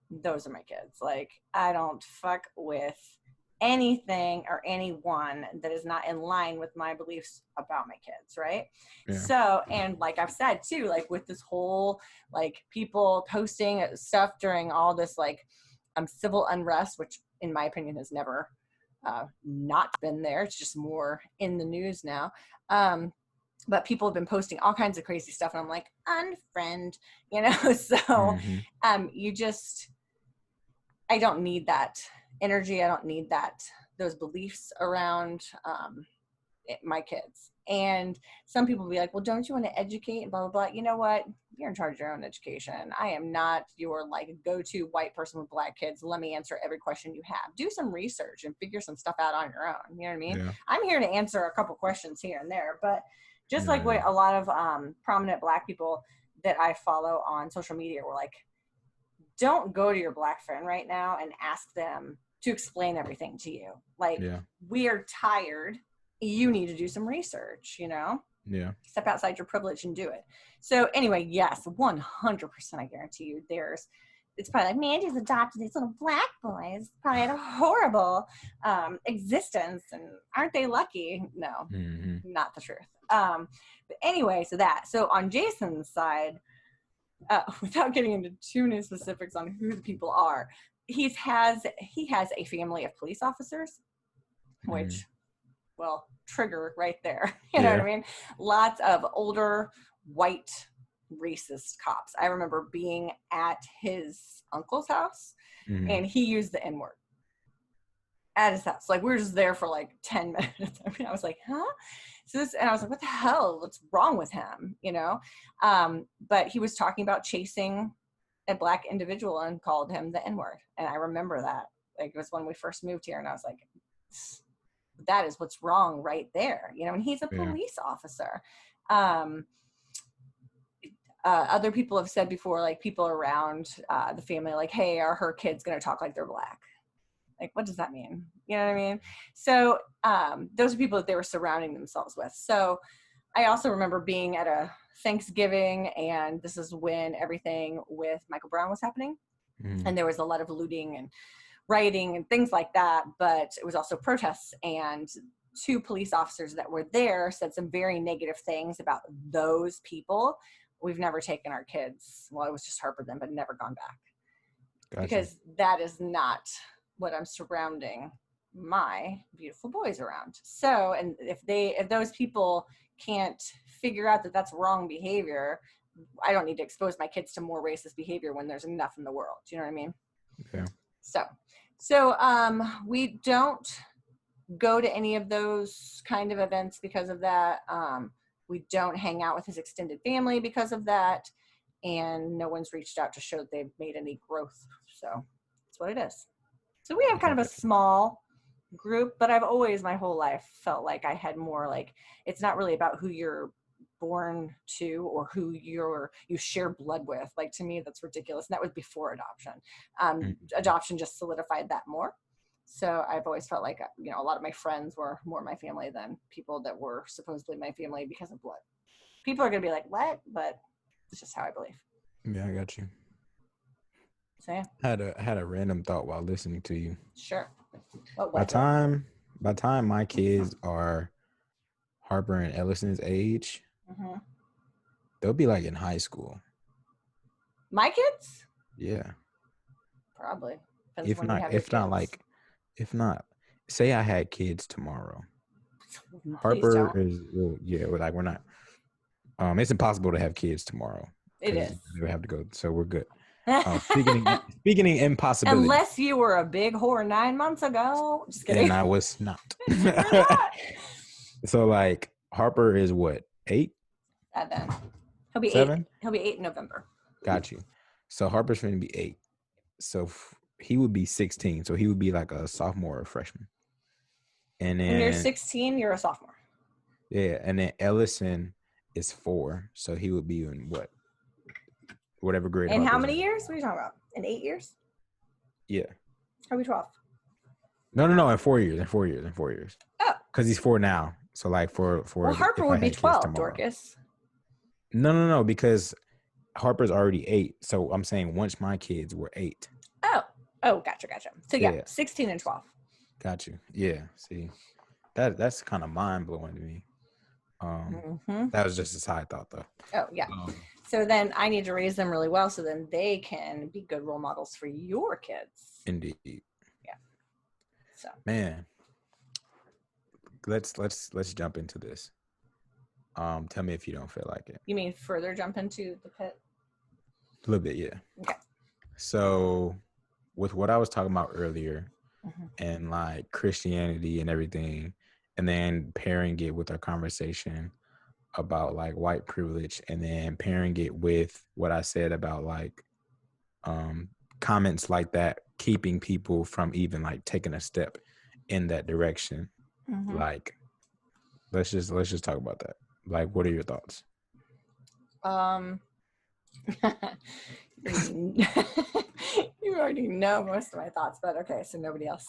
those are my kids. Like, I don't fuck with anything or anyone that is not in line with my beliefs about my kids, right? Yeah. So, and like I've said too, like with this whole, like, people posting stuff during all this, like, civil unrest, which in my opinion has never not been there. It's just more in the news now. But people have been posting all kinds of crazy stuff, and I'm like, unfriend, you know. So you just, I don't need that energy. I don't need those beliefs around my kids. And some people will be like, well, don't you want to educate and blah blah blah. You know what, you're in charge of your own education. I am not your, like, go-to white person with black kids, let me answer every question you have. Do some research and figure some stuff out on your own. You know what I mean? Yeah. I'm here to answer a couple questions here and there, but just Yeah, like what yeah. a lot of prominent black people that I follow on social media were like, don't go to your black friend right now and ask them to explain everything to you. Like, Yeah. we are tired. You need to do some research, you know? Yeah. Step outside your privilege and do it. So anyway, yes, 100% I guarantee you it's probably like, Mandy's adopted these little black boys. Probably had a horrible existence, and aren't they lucky? No, not the truth. But anyway, so on Jason's side, without getting into too many specifics on who the people are, he has a family of police officers, which, well, trigger right there. You know what I mean? Lots of older white racist cops. I remember being at his uncle's house, and he used the N-word at his house. Like, we were just there for like 10 minutes. I mean, I was like, huh? And I was like, what the hell? What's wrong with him? You know? But he was talking about chasing a black individual and called him the N-word. And I remember that. Like, it was when we first moved here, and I was like, that is what's wrong right there. You know, and he's a police officer. Other people have said before, like, people around the family, like, hey, are her kids going to talk like they're black? Like, what does that mean? You know what I mean? So those are people that they were surrounding themselves with. So I also remember being at a Thanksgiving, and this is when everything with Michael Brown was happening. And there was a lot of looting and rioting and things like that, but it was also protests. And 2 police officers that were there said some very negative things about those people. We've never taken our kids. Well, it was just Harper then, but never gone back. Gotcha. Because that is not what I'm surrounding my beautiful boys around. So, and if those people can't figure out that that's wrong behavior, I don't need to expose my kids to more racist behavior when there's enough in the world. Do you know what I mean? Okay. So we don't go to any of those kind of events because of that. We don't hang out with his extended family because of that. And no one's reached out to show that they've made any growth. So that's what it is. So we have kind of a small group, but I've always, my whole life, felt like I had more, like, it's not really about who you're born to or who you share blood with. Like, to me, that's ridiculous. And that was before adoption. Adoption just solidified that more. So I've always felt like, you know, a lot of my friends were more my family than people that were supposedly my family because of blood. People are going to be like, what? But it's just how I believe. Yeah, I got you. So yeah. I had a random thought while listening to you. Sure. By time my kids are Harper and Ellison's age, they'll be like in high school. My kids? Yeah. Probably. If not, say I had kids tomorrow. Please Harper don't. is, well, yeah, we're like, we're not. It's impossible to have kids tomorrow It because is. they have to go. So we're good. Speaking of impossibility, Unless you were a big whore 9 months ago. Just kidding. and I was not. You're not. So like Harper is what, 8, And then he'll be 7? 8. He'll be 8 in November. Got you. So Harper's going to be 8. So he would be 16. So he would be like a sophomore or freshman. And then When you're 16, you're a sophomore. yeah, and then Ellison is 4. So he would be in what? Whatever grade. In how Harper's many in. years? What are you talking about? In 8 years? Yeah. Are we 12? No, in 4 years. In 4 years. Oh. Because he's 4 now. So like for Well, Harper would be 12, Dorcas. No, because Harper's already 8. So I'm saying once my kids were 8. Oh, gotcha. So yeah, 16 and 12. Got you. Yeah. See, that's kind of mind blowing to me. That was just a side thought though. Oh yeah. So then I need to raise them really well so then they can be good role models for your kids. Indeed. Yeah. So man, let's jump into this. Tell me if you don't feel like it. You mean further jump into the pit? A little bit, yeah. Okay. So with what I was talking about earlier and like Christianity and everything, and then pairing it with our conversation about like white privilege, and then pairing it with what I said about like comments like that keeping people from even like taking a step in that direction. Like let's just talk about that. Like, what are your thoughts? You already know most of my thoughts, but okay, so nobody else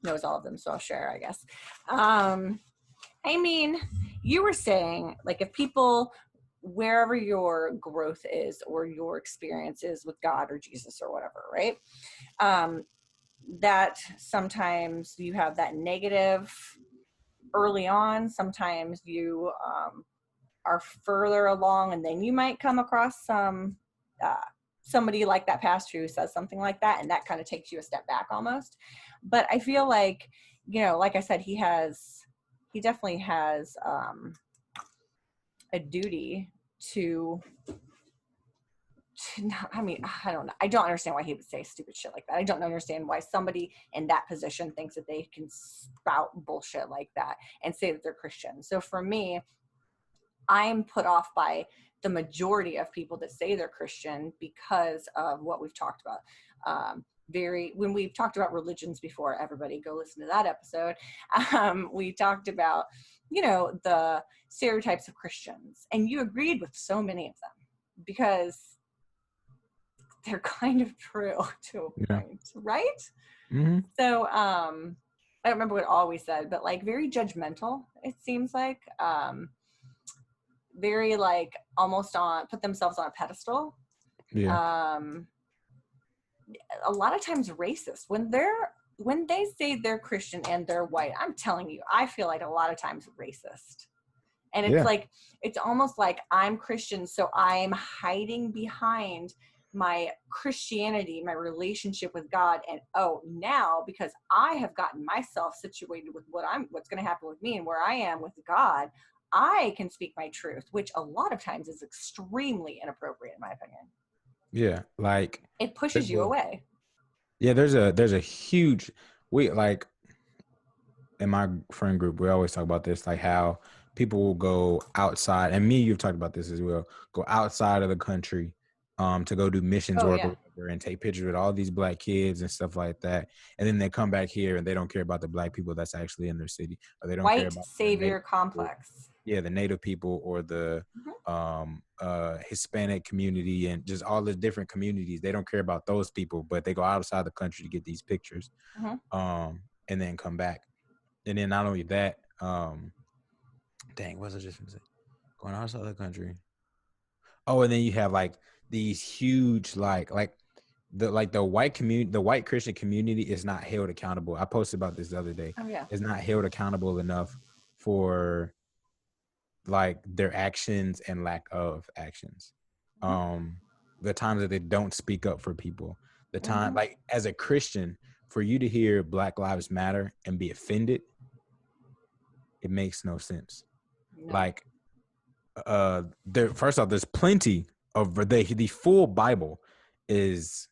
knows all of them, so I'll share, I guess. I mean, you were saying, like, if people, wherever your growth is or your experience is with God or Jesus or whatever, right? That sometimes you have that negative early on. Sometimes you are further along, and then you might come across somebody like that pastor who says something like that, and that kind of takes you a step back almost. But I feel like, like I said, he definitely has a duty to I mean, I don't know. I don't understand why he would say stupid shit like that. I don't understand why somebody in that position thinks that they can spout bullshit like that and say that they're Christian. So for me, I'm put off by the majority of people that say they're Christian because of what we've talked about. When we've talked about religions before, everybody go listen to that episode. We talked about, the stereotypes of Christians, and you agreed with so many of them because they're kind of true to a point, right? Mm-hmm. So I don't remember what all we said, but like very judgmental, it seems like. Very like almost put themselves on a pedestal. Yeah. A lot of times racist when they say they're Christian and they're white. I'm telling you, I feel like a lot of times racist. And it's like, it's almost like I'm Christian, so I'm hiding behind my Christianity, my relationship with God. And now because I have gotten myself situated with what's going to happen with me and where I am with God, I can speak my truth, which a lot of times is extremely inappropriate in my opinion. Yeah, like it pushes you away. Yeah, there's a huge like in my friend group, we always talk about this, like how people will go outside, and you've talked about this as well, go outside of the country to go do missions work and take pictures with all these black kids and stuff like that, and then they come back here and they don't care about the black people that's actually in their city, or they don't care about savior complex. Yeah, the Native people or the Hispanic community and just all the different communities. They don't care about those people, but they go outside the country to get these pictures, and then come back. And then not only that, what's the difference? Going outside the country. Oh, and then you have like these huge like the white community, the white Christian community is not held accountable. I posted about this the other day. Oh yeah, it's not held accountable enough for like their actions and lack of actions. The times that they don't speak up for people, the time like as a Christian, for you to hear Black Lives Matter and be offended it makes no sense. No. Like, there. First off, there's plenty of the full Bible is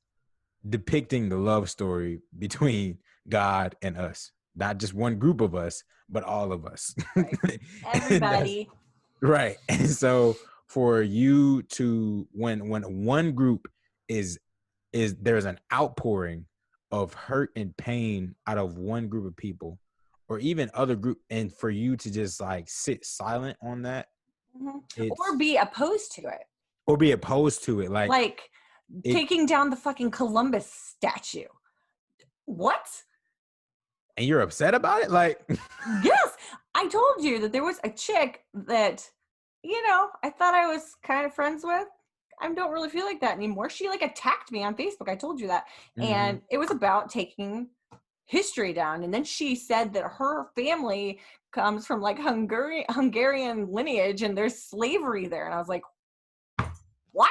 depicting the love story between God and us, not just one group of us, but all of us. Right. Everybody. Right. And so for you to when one group is there's an outpouring of hurt and pain out of one group of people or even other group, and for you to just like sit silent on that, Or it's be opposed to it. or be opposed to it, Like it, taking down the fucking Columbus statue. What? and you're upset about it, like Yes, I told you that there was a chick that, I thought I was kind of friends with. I don't really feel like that anymore. She like attacked me on Facebook. I told you that. And it was about taking history down. And then she said that her family comes from like Hungarian lineage and there's slavery there. And I was like, what?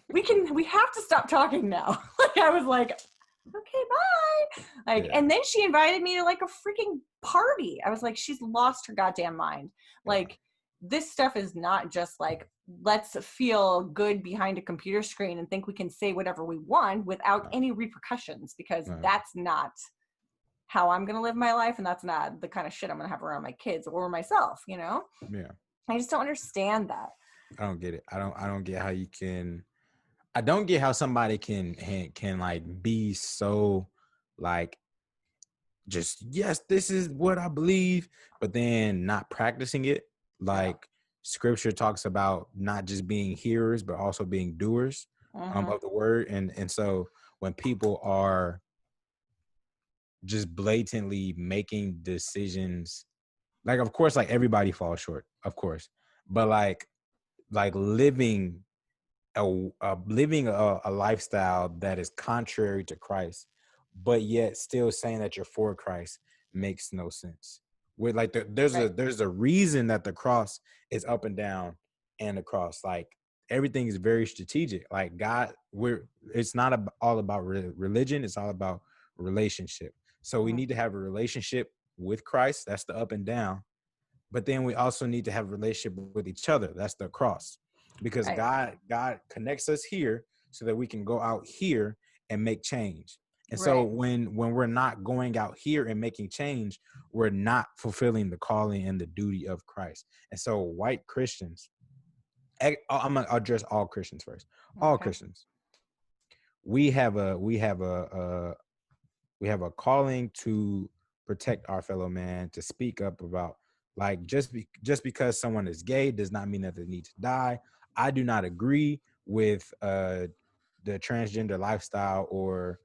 We have to stop talking now. Like I was like, okay, bye. Like, Yeah. and then she invited me to like a freaking party. I was like, she's lost her goddamn mind. Like, this stuff is not just like, let's feel good behind a computer screen and think we can say whatever we want without any repercussions, because that's not how I'm going to live my life. And that's not the kind of shit I'm going to have around my kids or myself, Yeah. I just don't understand that. I don't get it. I don't get how you can. I don't get how somebody can like be so like just, yes, this is what I believe, but then not practicing it. Like scripture talks about not just being hearers, but also being doers of the word. And so when people are just blatantly making decisions, like, of course, like everybody falls short, of course, but like living a lifestyle that is contrary to Christ, but yet still saying that you're for Christ makes no sense. With like there's a reason that the cross is up and down, and the cross, like everything is very strategic. Like God, it's not all about religion. It's all about relationship. So we need to have a relationship with Christ. That's the up and down. But then we also need to have a relationship with each other. That's the cross. Because God connects us here so that we can go out here and make change. And so when we're not going out here and making change, we're not fulfilling the calling and the duty of Christ. And so white Christians, I'm gonna address all Christians first. All Christians, we have a calling to protect our fellow man, to speak up about, like, just because someone is gay does not mean that they need to die. I do not agree with the transgender lifestyle or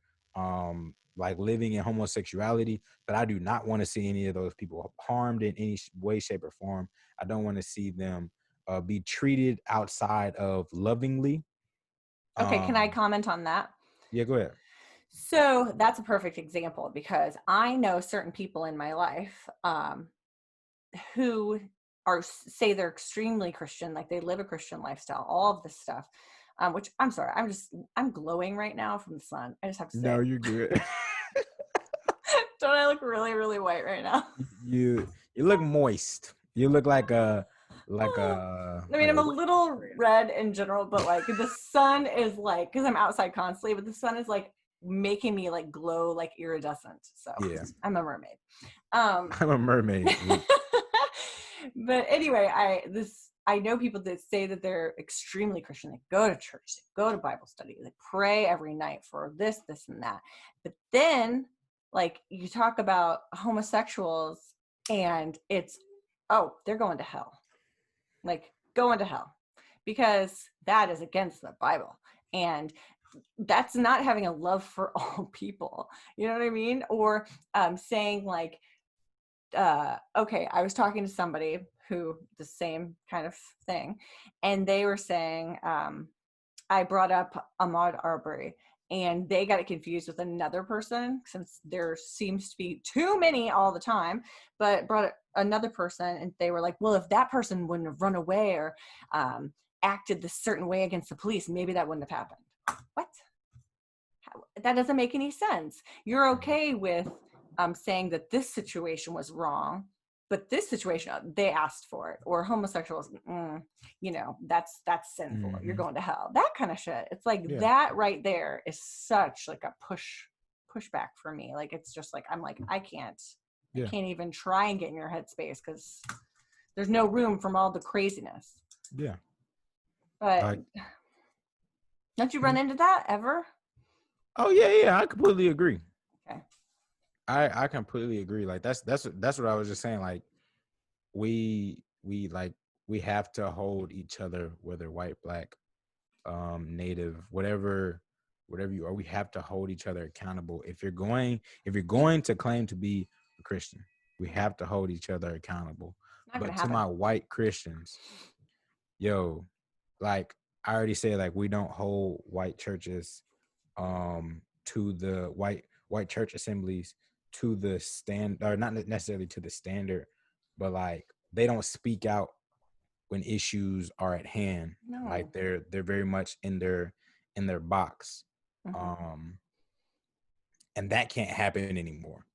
like living in homosexuality, but I do not want to see any of those people harmed in any way, shape, or form. I don't want to see them be treated outside of lovingly. Okay, can I comment on that? Yeah, go ahead. So that's a perfect example, because I know certain people in my life who say they're extremely Christian, like they live a Christian lifestyle, all of this stuff, which I'm sorry, I'm glowing right now from the sun. I just have to say. No, you're good. Don't I look really, really white right now? You look moist. You look like a I mean, I'm a little red in general, but like the sun is like, because I'm outside constantly, but the sun is like making me like glow like iridescent. So yeah, I'm a mermaid. I'm a mermaid. But anyway, I know people that say that they're extremely Christian. They go to church, they go to Bible study, they pray every night for this, and that. But then, like, you talk about homosexuals and it's, oh, they're going to hell. Like, going to hell, because that is against the Bible. And that's not having a love for all people. You know what I mean? Or saying like, okay, I was talking to somebody who, the same kind of thing, and they were saying, I brought up Ahmaud Arbery, and they got it confused with another person, since there seems to be too many all the time, but brought another person, and they were like, well, if that person wouldn't have run away or acted this certain way against the police, maybe that wouldn't have happened. What? That doesn't make any sense. You're okay with saying that this situation was wrong, But this situation, they asked for it, or homosexuals, that's sinful. You're Mm-hmm. going to hell. That kind of shit. It's like Yeah. that right there is such like a pushback for me. Like, it's just like, I'm like, I can't even try and get in your headspace because there's no room from all the craziness. Yeah. But Like, don't you run into that ever? oh yeah, I completely agree. Okay. I completely agree. Like that's what I was just saying. Like we have to hold each other, whether white, black, native, whatever you are, we have to hold each other accountable. If you're going to claim to be a Christian, we have to hold each other accountable. But to my white Christians, yo, like I already said, like we don't hold white churches to the white church assemblies to the stand, or not necessarily to the standard, but like they don't speak out when issues are at hand. No. Like they're very much in their box. Mm-hmm. And that can't happen anymore.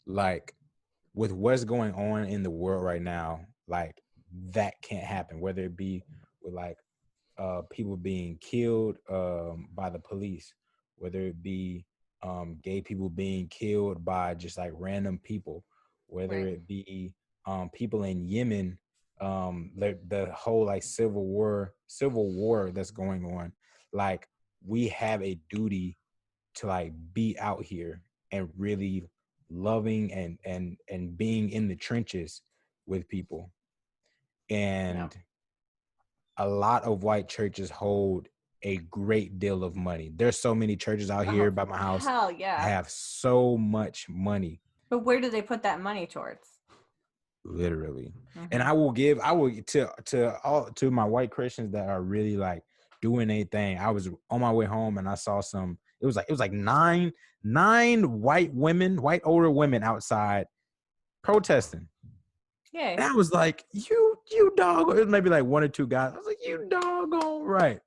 Like with what's going on in the world right now, like that can't happen, whether it be with like people being killed by the police, whether it be gay people being killed by just like random people, whether Right. it be people in Yemen, the whole like civil war that's going on. Like we have a duty to like be out here and really loving and being in the trenches with people. And a lot of white churches hold a great deal of money. There's so many churches out here by my house Hell yeah. have so much money. But where do they put that money towards? Literally. Mm-hmm. And I will to my white Christians that are really like doing anything. I was on my way home and I saw it was like nine white older women outside protesting. Yeah. And I was like, you dog. It was maybe like one or two guys. I was like, you doggone right.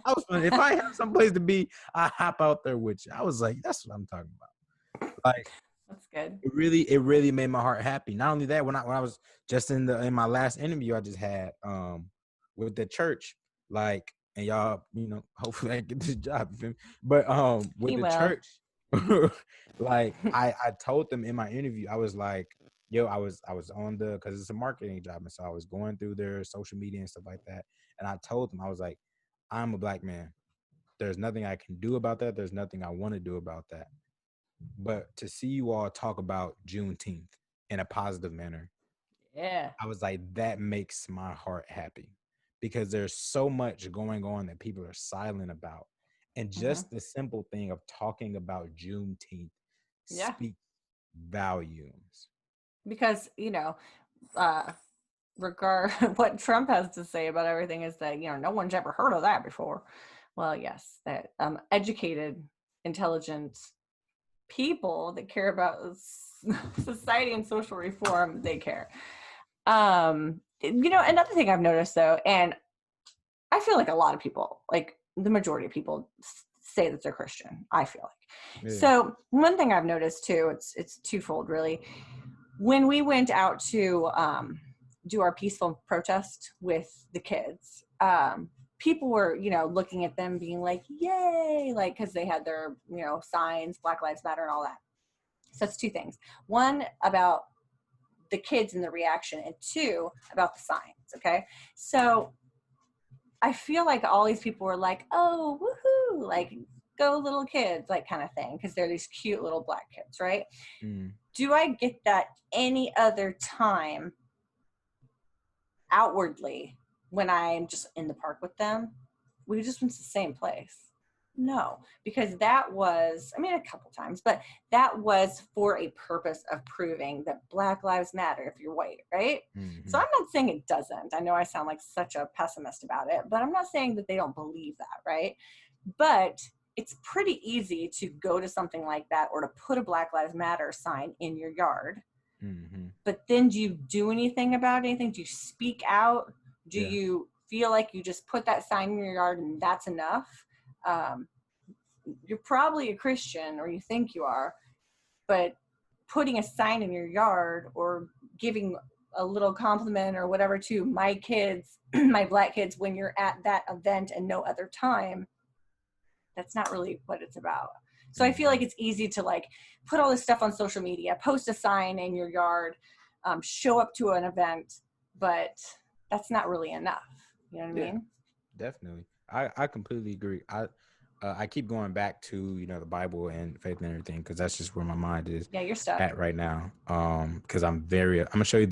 I was if I have someplace to be, I hop out there with you. I was like, that's what I'm talking about. Like, that's good. It really made my heart happy. Not only that, when I was just in my last interview I just had with the church, like, and y'all, hopefully I get this job. But with the church, like I told them in my interview, I was like, yo, I was on because it's a marketing job, and so I was going through their social media and stuff like that, and I told them, I was like, I'm a black man. There's nothing I can do about that. There's nothing I want to do about that. But to see you all talk about Juneteenth in a positive manner, I was like, that makes my heart happy, because there's so much going on that people are silent about. And just the simple thing of talking about Juneteenth speaks volumes. Because, regard what Trump has to say about everything is that, no one's ever heard of that before. Well, yes, that educated, intelligent people that care about society and social reform, they care. Another thing I've noticed though, and I feel like a lot of people, like the majority of people, say that they're Christian. I feel like. So one thing I've noticed too, it's twofold really. When we went out to do our peaceful protest with the kids, people were, looking at them being like, yay, like, because they had their, signs, Black Lives Matter and all that. So that's two things. One, about the kids and the reaction, and two, about the signs, okay? So I feel like all these people were like, oh, woohoo, like, go little kids, like, kind of thing, because they're these cute little black kids, right? Do I get that any other time outwardly when I'm just in the park with them? We just went to the same place. No, because that was, a couple times, but that was for a purpose of proving that Black Lives Matter if you're white, right? So I'm not saying it doesn't. I know I sound like such a pessimist about it, but I'm not saying that they don't believe that, right? But it's pretty easy to go to something like that, or to put a Black Lives Matter sign in your yard. But then do you do anything about anything? Do you speak out? Do you feel like you just put that sign in your yard and that's enough? You're probably a Christian, or you think you are, but putting a sign in your yard or giving a little compliment or whatever to my kids, my Black kids, when you're at that event and no other time, that's not really what it's about. So I feel like it's easy to like put all this stuff on social media, post a sign in your yard, show up to an event, but that's not really enough. You know what I mean? Definitely. I completely agree. I keep going back to, you know, the Bible and faith and everything, because that's just where my mind is Yeah, you're stuck. at right now. Because I'm gonna show you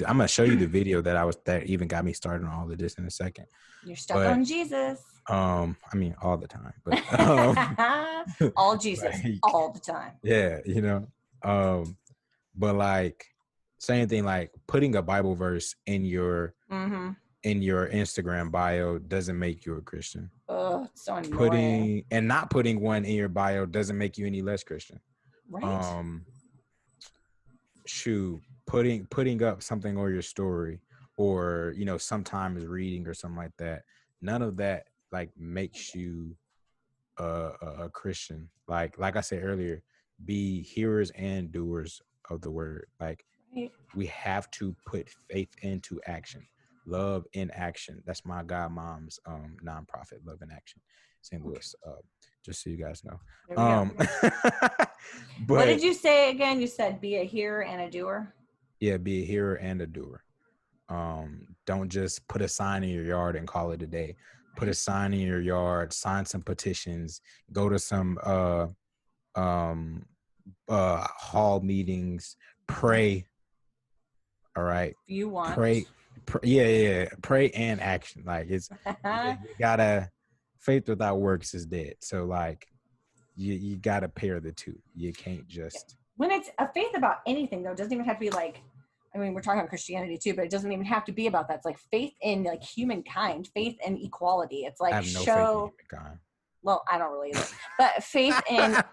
the video that even got me started on all of this in a second. You're stuck But on Jesus. I mean all the time, but all Jesus, like, all the time. yeah, you know. But like same thing, like putting a Bible verse in your Instagram bio doesn't make you a Christian. Oh, it's so annoying. Not putting one in your bio doesn't make you any less Christian. Right. Putting up something on your story, or, you know, sometimes reading or something like that, none of that like makes you a Christian. Like I said earlier, be hearers and doers of the word. Like, right. We have to put faith into action. Love in Action. That's my godmom's nonprofit, Love in Action, St. Louis. Just so you guys know. But what did you say again? You said be a hearer and a doer. Yeah, be a hearer and a doer. Don't just put a sign in your yard and call it a day. Put a sign in your yard, sign some petitions, go to some hall meetings, pray. All right. You want pray, pray and action. Like it's you gotta, faith without works is dead. So like you gotta pair the two. You can't just, when it's a faith about anything though, it doesn't even have to be like, I mean, we're talking about Christianity too, but it doesn't even have to be about that. It's like faith in like humankind, faith in equality. It's like I have no faith in humankind. Well, I don't really either, but faith and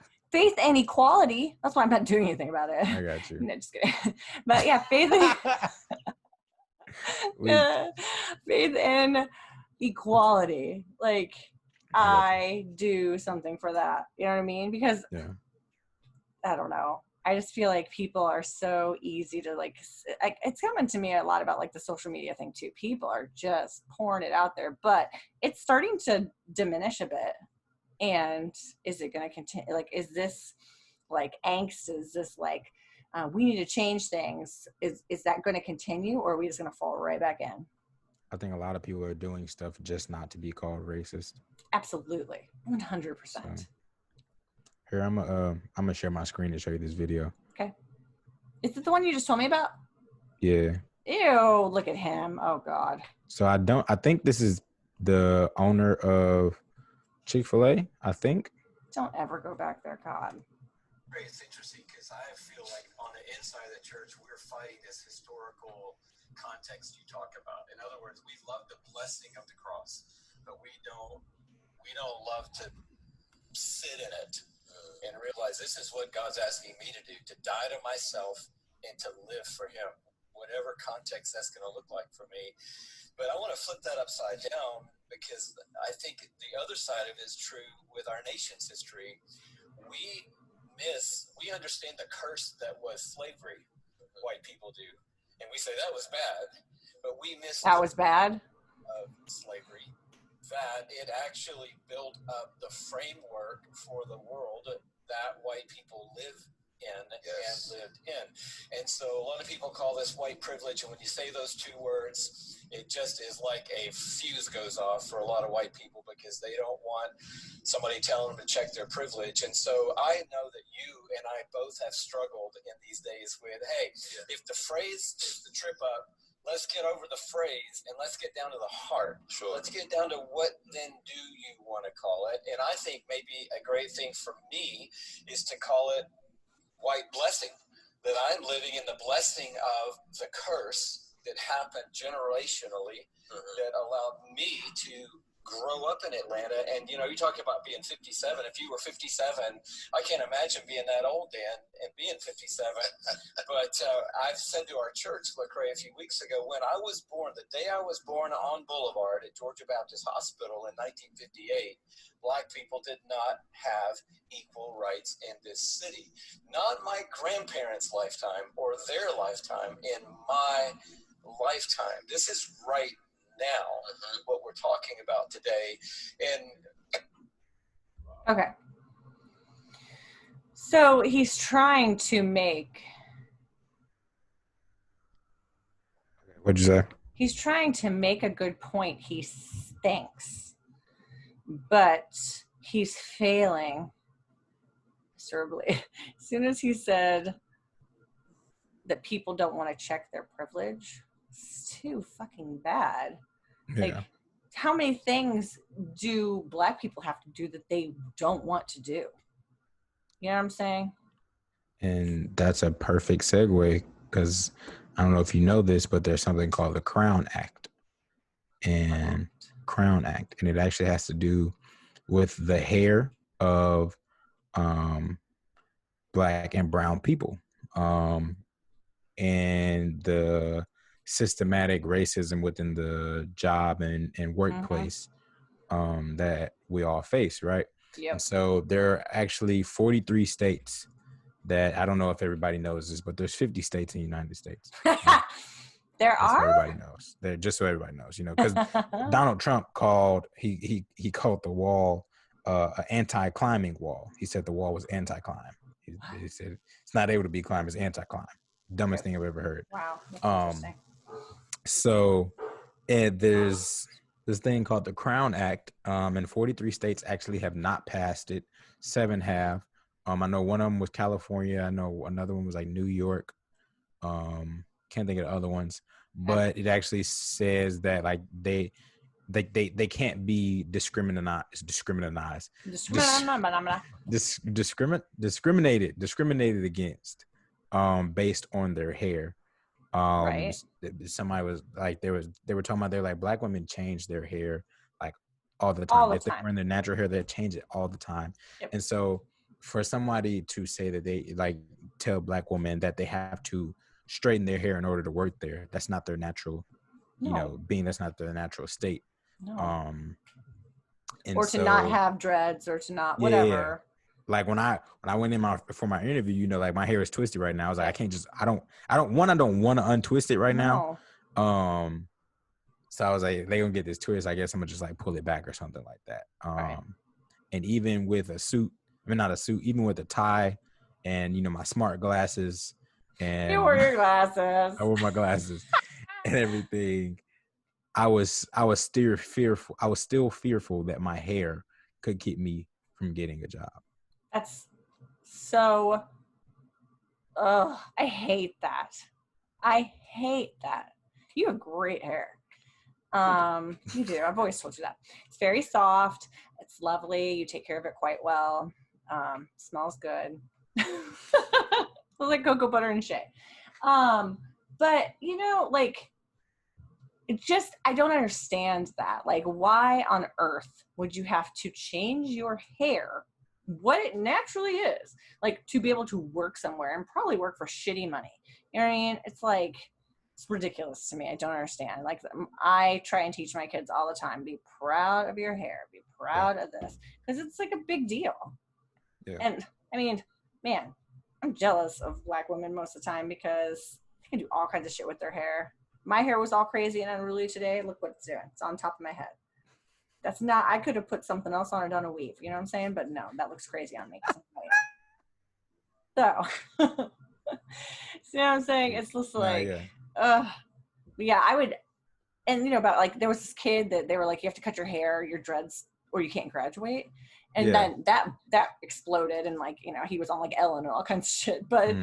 equality. That's why I'm not doing anything about it. I got you. No, just kidding. But yeah, faith and equality. Like I do something for that. You know what I mean? Because I don't know. I just feel like people are so easy to like, it's coming to me a lot about like the social media thing too. People are just pouring it out there, but it's starting to diminish a bit. And is it going to continue? Like, is this like angst? Is this like, we need to change things? Is that going to continue, or are we just going to fall right back in? I think a lot of people are doing stuff just not to be called racist. Absolutely. 100%. So, here, I'm gonna share my screen to show you this video. Okay. Is it the one you just told me about? Yeah. Ew, look at him. Oh God. So I think this is the owner of Chick-fil-A, I think. Don't ever go back there, God. It's interesting because I feel like on the inside of the church, we're fighting this historical context you talk about. In other words, we love the blessing of the cross, but we don't love to sit in it and realize this is what God's asking me to do, to die to myself and to live for him, whatever context that's going to look like for me. But I want to flip that upside down, because I think the other side of it is true with our nation's history. We understand the curse that was slavery, white people do. And we say that was bad, but we miss that was bad of slavery, that it actually built up the framework for the world that white people live in and lived in. And so a lot of people call this white privilege, and when you say those two words, it just is like a fuse goes off for a lot of white people, because they don't want somebody telling them to check their privilege. And so I know that you and I both have struggled in these days with, hey, if the phrase is the trip up, let's get over the phrase and let's get down to the heart. Sure. Let's get down to what then do you want to call it? And I think maybe a great thing for me is to call it white blessing, that I'm living in the blessing of the curse that happened generationally that allowed me to grow up in Atlanta. And, you know, you talk about being 57. If you were 57, I can't imagine being that old, Dan, and being 57. But I've said to our church, Lecrae, a few weeks ago, when I was born, the day I was born on Boulevard at Georgia Baptist Hospital in 1958, Black people did not have equal rights in this city. Not my grandparents' lifetime or their lifetime. In my lifetime. This is right now what we're talking about today. And okay. So he's trying to make. What'd you say? He's trying to make a good point. He thinks, but he's failing miserably. As soon as he said that people don't want to check their privilege, it's too fucking bad. Yeah. Like, how many things do Black people have to do that they don't want to do? You know what I'm saying? And that's a perfect segue, because I don't know if you know this, but there's something called the Crown Act. And it actually has to do with the hair of Black and brown people, and the systematic racism within the job and workplace that we all face, right? Yep. And so there are actually 43 states that, I don't know if everybody knows this, but there's 50 states in the United States. There Just so are? everybody knows. Just so everybody knows, because Donald Trump called he called the wall an anti-climbing wall. He said the wall was anti-climb. He said it's not able to be climbed, it's anti-climb. Dumbest thing I've ever heard. Wow. That's interesting. So there's this thing called the Crown Act, and 43 states actually have not passed it. 7 have. I know one of them was California. I know another one was like New York. Can't think of the other ones, but it actually says that like they can't be discriminated against based on their hair. Right. Somebody was like, they were talking about, they're like, Black women change their hair like all the time. If they're wearing their natural hair, they change it all the time. Yep. And so for somebody to say that they like tell Black women that they have to straighten their hair in order to work there, that's not their natural, that's not their natural state. No. And or to not have dreads, or to not whatever. Yeah. Like when I went in for my interview, like my hair is twisted right now. I was like, I don't want to untwist it right now. So I was like, they gonna get this twist, I guess I'm gonna just like pull it back or something like that. Right. And even with a suit, not a suit, even with a tie and my smart glasses, and you wore your glasses. I wore my glasses and everything. I was still fearful. I was still fearful that my hair could keep me from getting a job. That's so. I hate that. You have great hair. You do. I've always told you that. It's very soft. It's lovely. You take care of it quite well. Smells good. Smells like cocoa butter and shea. But like, it just, I don't understand that. Like, why on earth would you have to change your hair, what it naturally is, like, to be able to work somewhere and probably work for shitty money? You know what I mean? It's like, it's ridiculous to me. I don't understand. Like, I try and teach my kids all the time, be proud of your hair, be proud of this, because it's like a big deal. Yeah. And I mean, man, I'm jealous of Black women most of the time because they can do all kinds of shit with their hair. My hair was all crazy and unruly today. Look what it's doing. It's on top of my head. That's not, I could have put something else on or done a weave. You know what I'm saying? But no, that looks crazy on me. So, see what I'm saying? It's just like, yeah, I would, and about like, there was this kid that they were like, you have to cut your hair, your dreads, or you can't graduate. And then that exploded, and like, he was on like Ellen and all kinds of shit. But,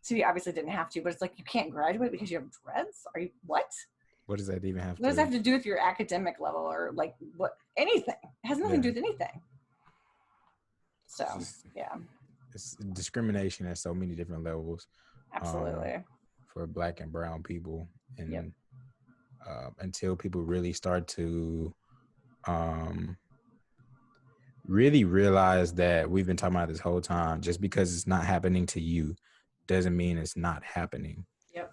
so he obviously didn't have to, but it's like, you can't graduate because you have dreads? Are you, what? What does that even have to do? What does that have to do with your academic level, or like what, anything? It has nothing to do with anything. So, It's discrimination at so many different levels. Absolutely. For Black and brown people. And until people really start to really realize that we've been talking about this whole time, just because it's not happening to you doesn't mean it's not happening. Yep.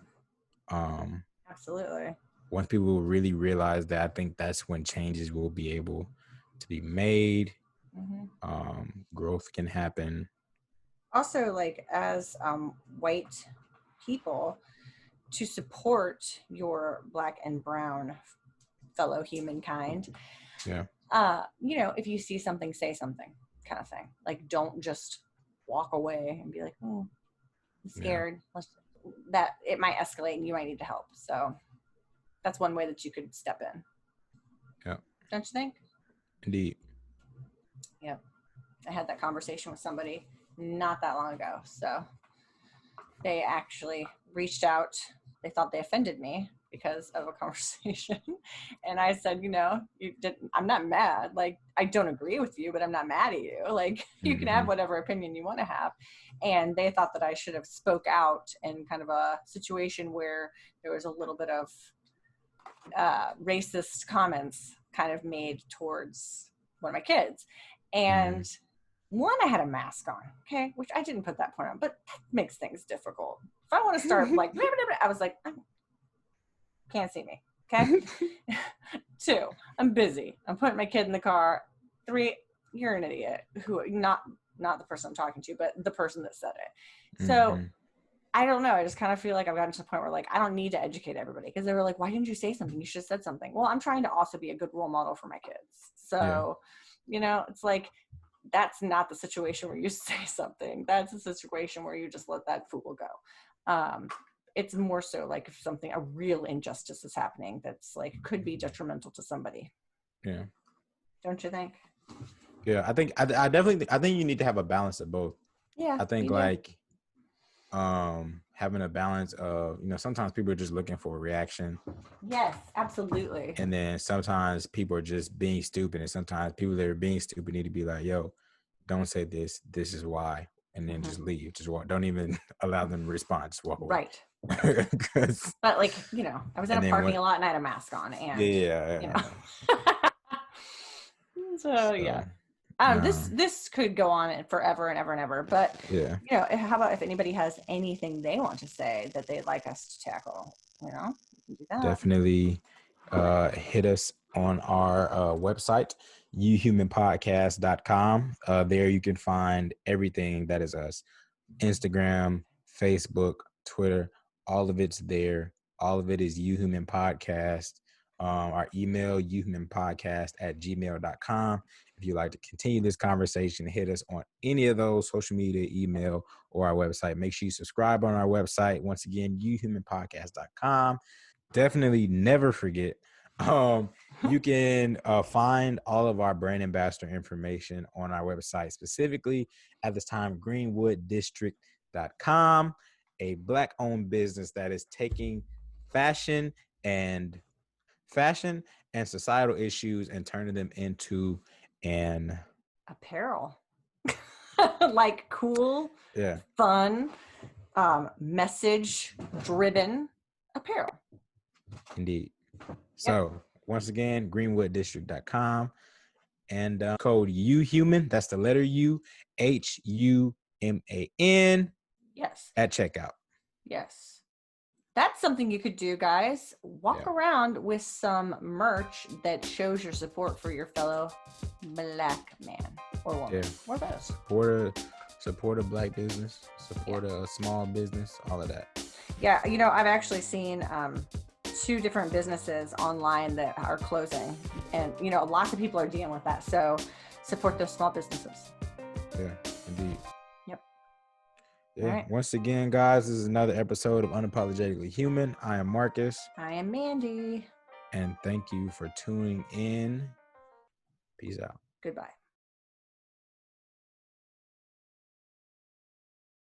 Absolutely. Once people really realize that, I think that's when changes will be able to be made. Growth can happen. Also, like, as white people, to support your Black and brown fellow humankind, Yeah. if you see something, say something, kind of thing. Like, don't just walk away and be like, oh, I'm scared. That it might escalate and you might need to help. So that's one way that you could step in. Yeah. Don't you think? Indeed. Yep. I had that conversation with somebody not that long ago. So they actually reached out. They thought they offended me because of a conversation. And I said, I'm not mad. Like, I don't agree with you, but I'm not mad at you. Like, you can have whatever opinion you want to have. And they thought that I should have spoke out in kind of a situation where there was a little bit of racist comments kind of made towards one of my kids. And one, I had a mask on, okay, which I didn't put that point on, but that makes things difficult. If I want to start like, I was like, can't see me, okay? 2, I'm busy. I'm putting my kid in the car. 3, you're an idiot. Who, not the person I'm talking to, but the person that said it. So I don't know. I just kind of feel like I've gotten to the point where, like, I don't need to educate everybody, because they were like, why didn't you say something? You should have said something. Well, I'm trying to also be a good role model for my kids. So, it's like, that's not the situation where you say something. That's a situation where you just let that fool go. It's more so like if a real injustice is happening that's like could be detrimental to somebody. Yeah. Don't you think? Yeah, I think I definitely think you need to have a balance of both. Yeah. I think having a balance of, sometimes people are just looking for a reaction. Yes, absolutely. And then sometimes people are just being stupid, and sometimes people that are being stupid need to be like, yo, don't say this. This is why. And then just leave. Just walk. Don't even allow them to respond. Just walk away. Right. But like, I was in a parking lot and I had a mask on, and so yeah. This could go on forever and ever and ever, but how about if anybody has anything they want to say that they'd like us to tackle, we can do that. Definitely hit us on our website, youhumanpodcast.com. There you can find everything that is us. Instagram, Facebook, Twitter, all of it's there. All of it is YouHuman Podcast. Our email, youhumanpodcast@gmail.com. If you'd like to continue this conversation, hit us on any of those social media, email, or our website. Make sure you subscribe on our website. Once again, youhumanpodcast.com. Definitely never forget, you can find all of our brand ambassador information on our website, specifically at this time, greenwooddistrict.com, a Black-owned business that is taking fashion and societal issues and turning them into an apparel. Like cool, fun, message-driven apparel. Indeed. So once again, greenwooddistrict.com, and code UHuman. That's the letter U, HUMAN. Yes. At checkout. Yes. That's something you could do, guys. Walk around with some merch that shows your support for your fellow Black man or woman. Or both. Support a Black business, support a small business, all of that. Yeah, I've actually seen 2 different businesses online that are closing, and lots of people are dealing with that. So support those small businesses. Yeah, indeed. Yep. Yeah. Right. Once again, guys, this is another episode of Unapologetically Human. I am Marcus. I am Mandy. And thank you for tuning in. Peace out. Goodbye.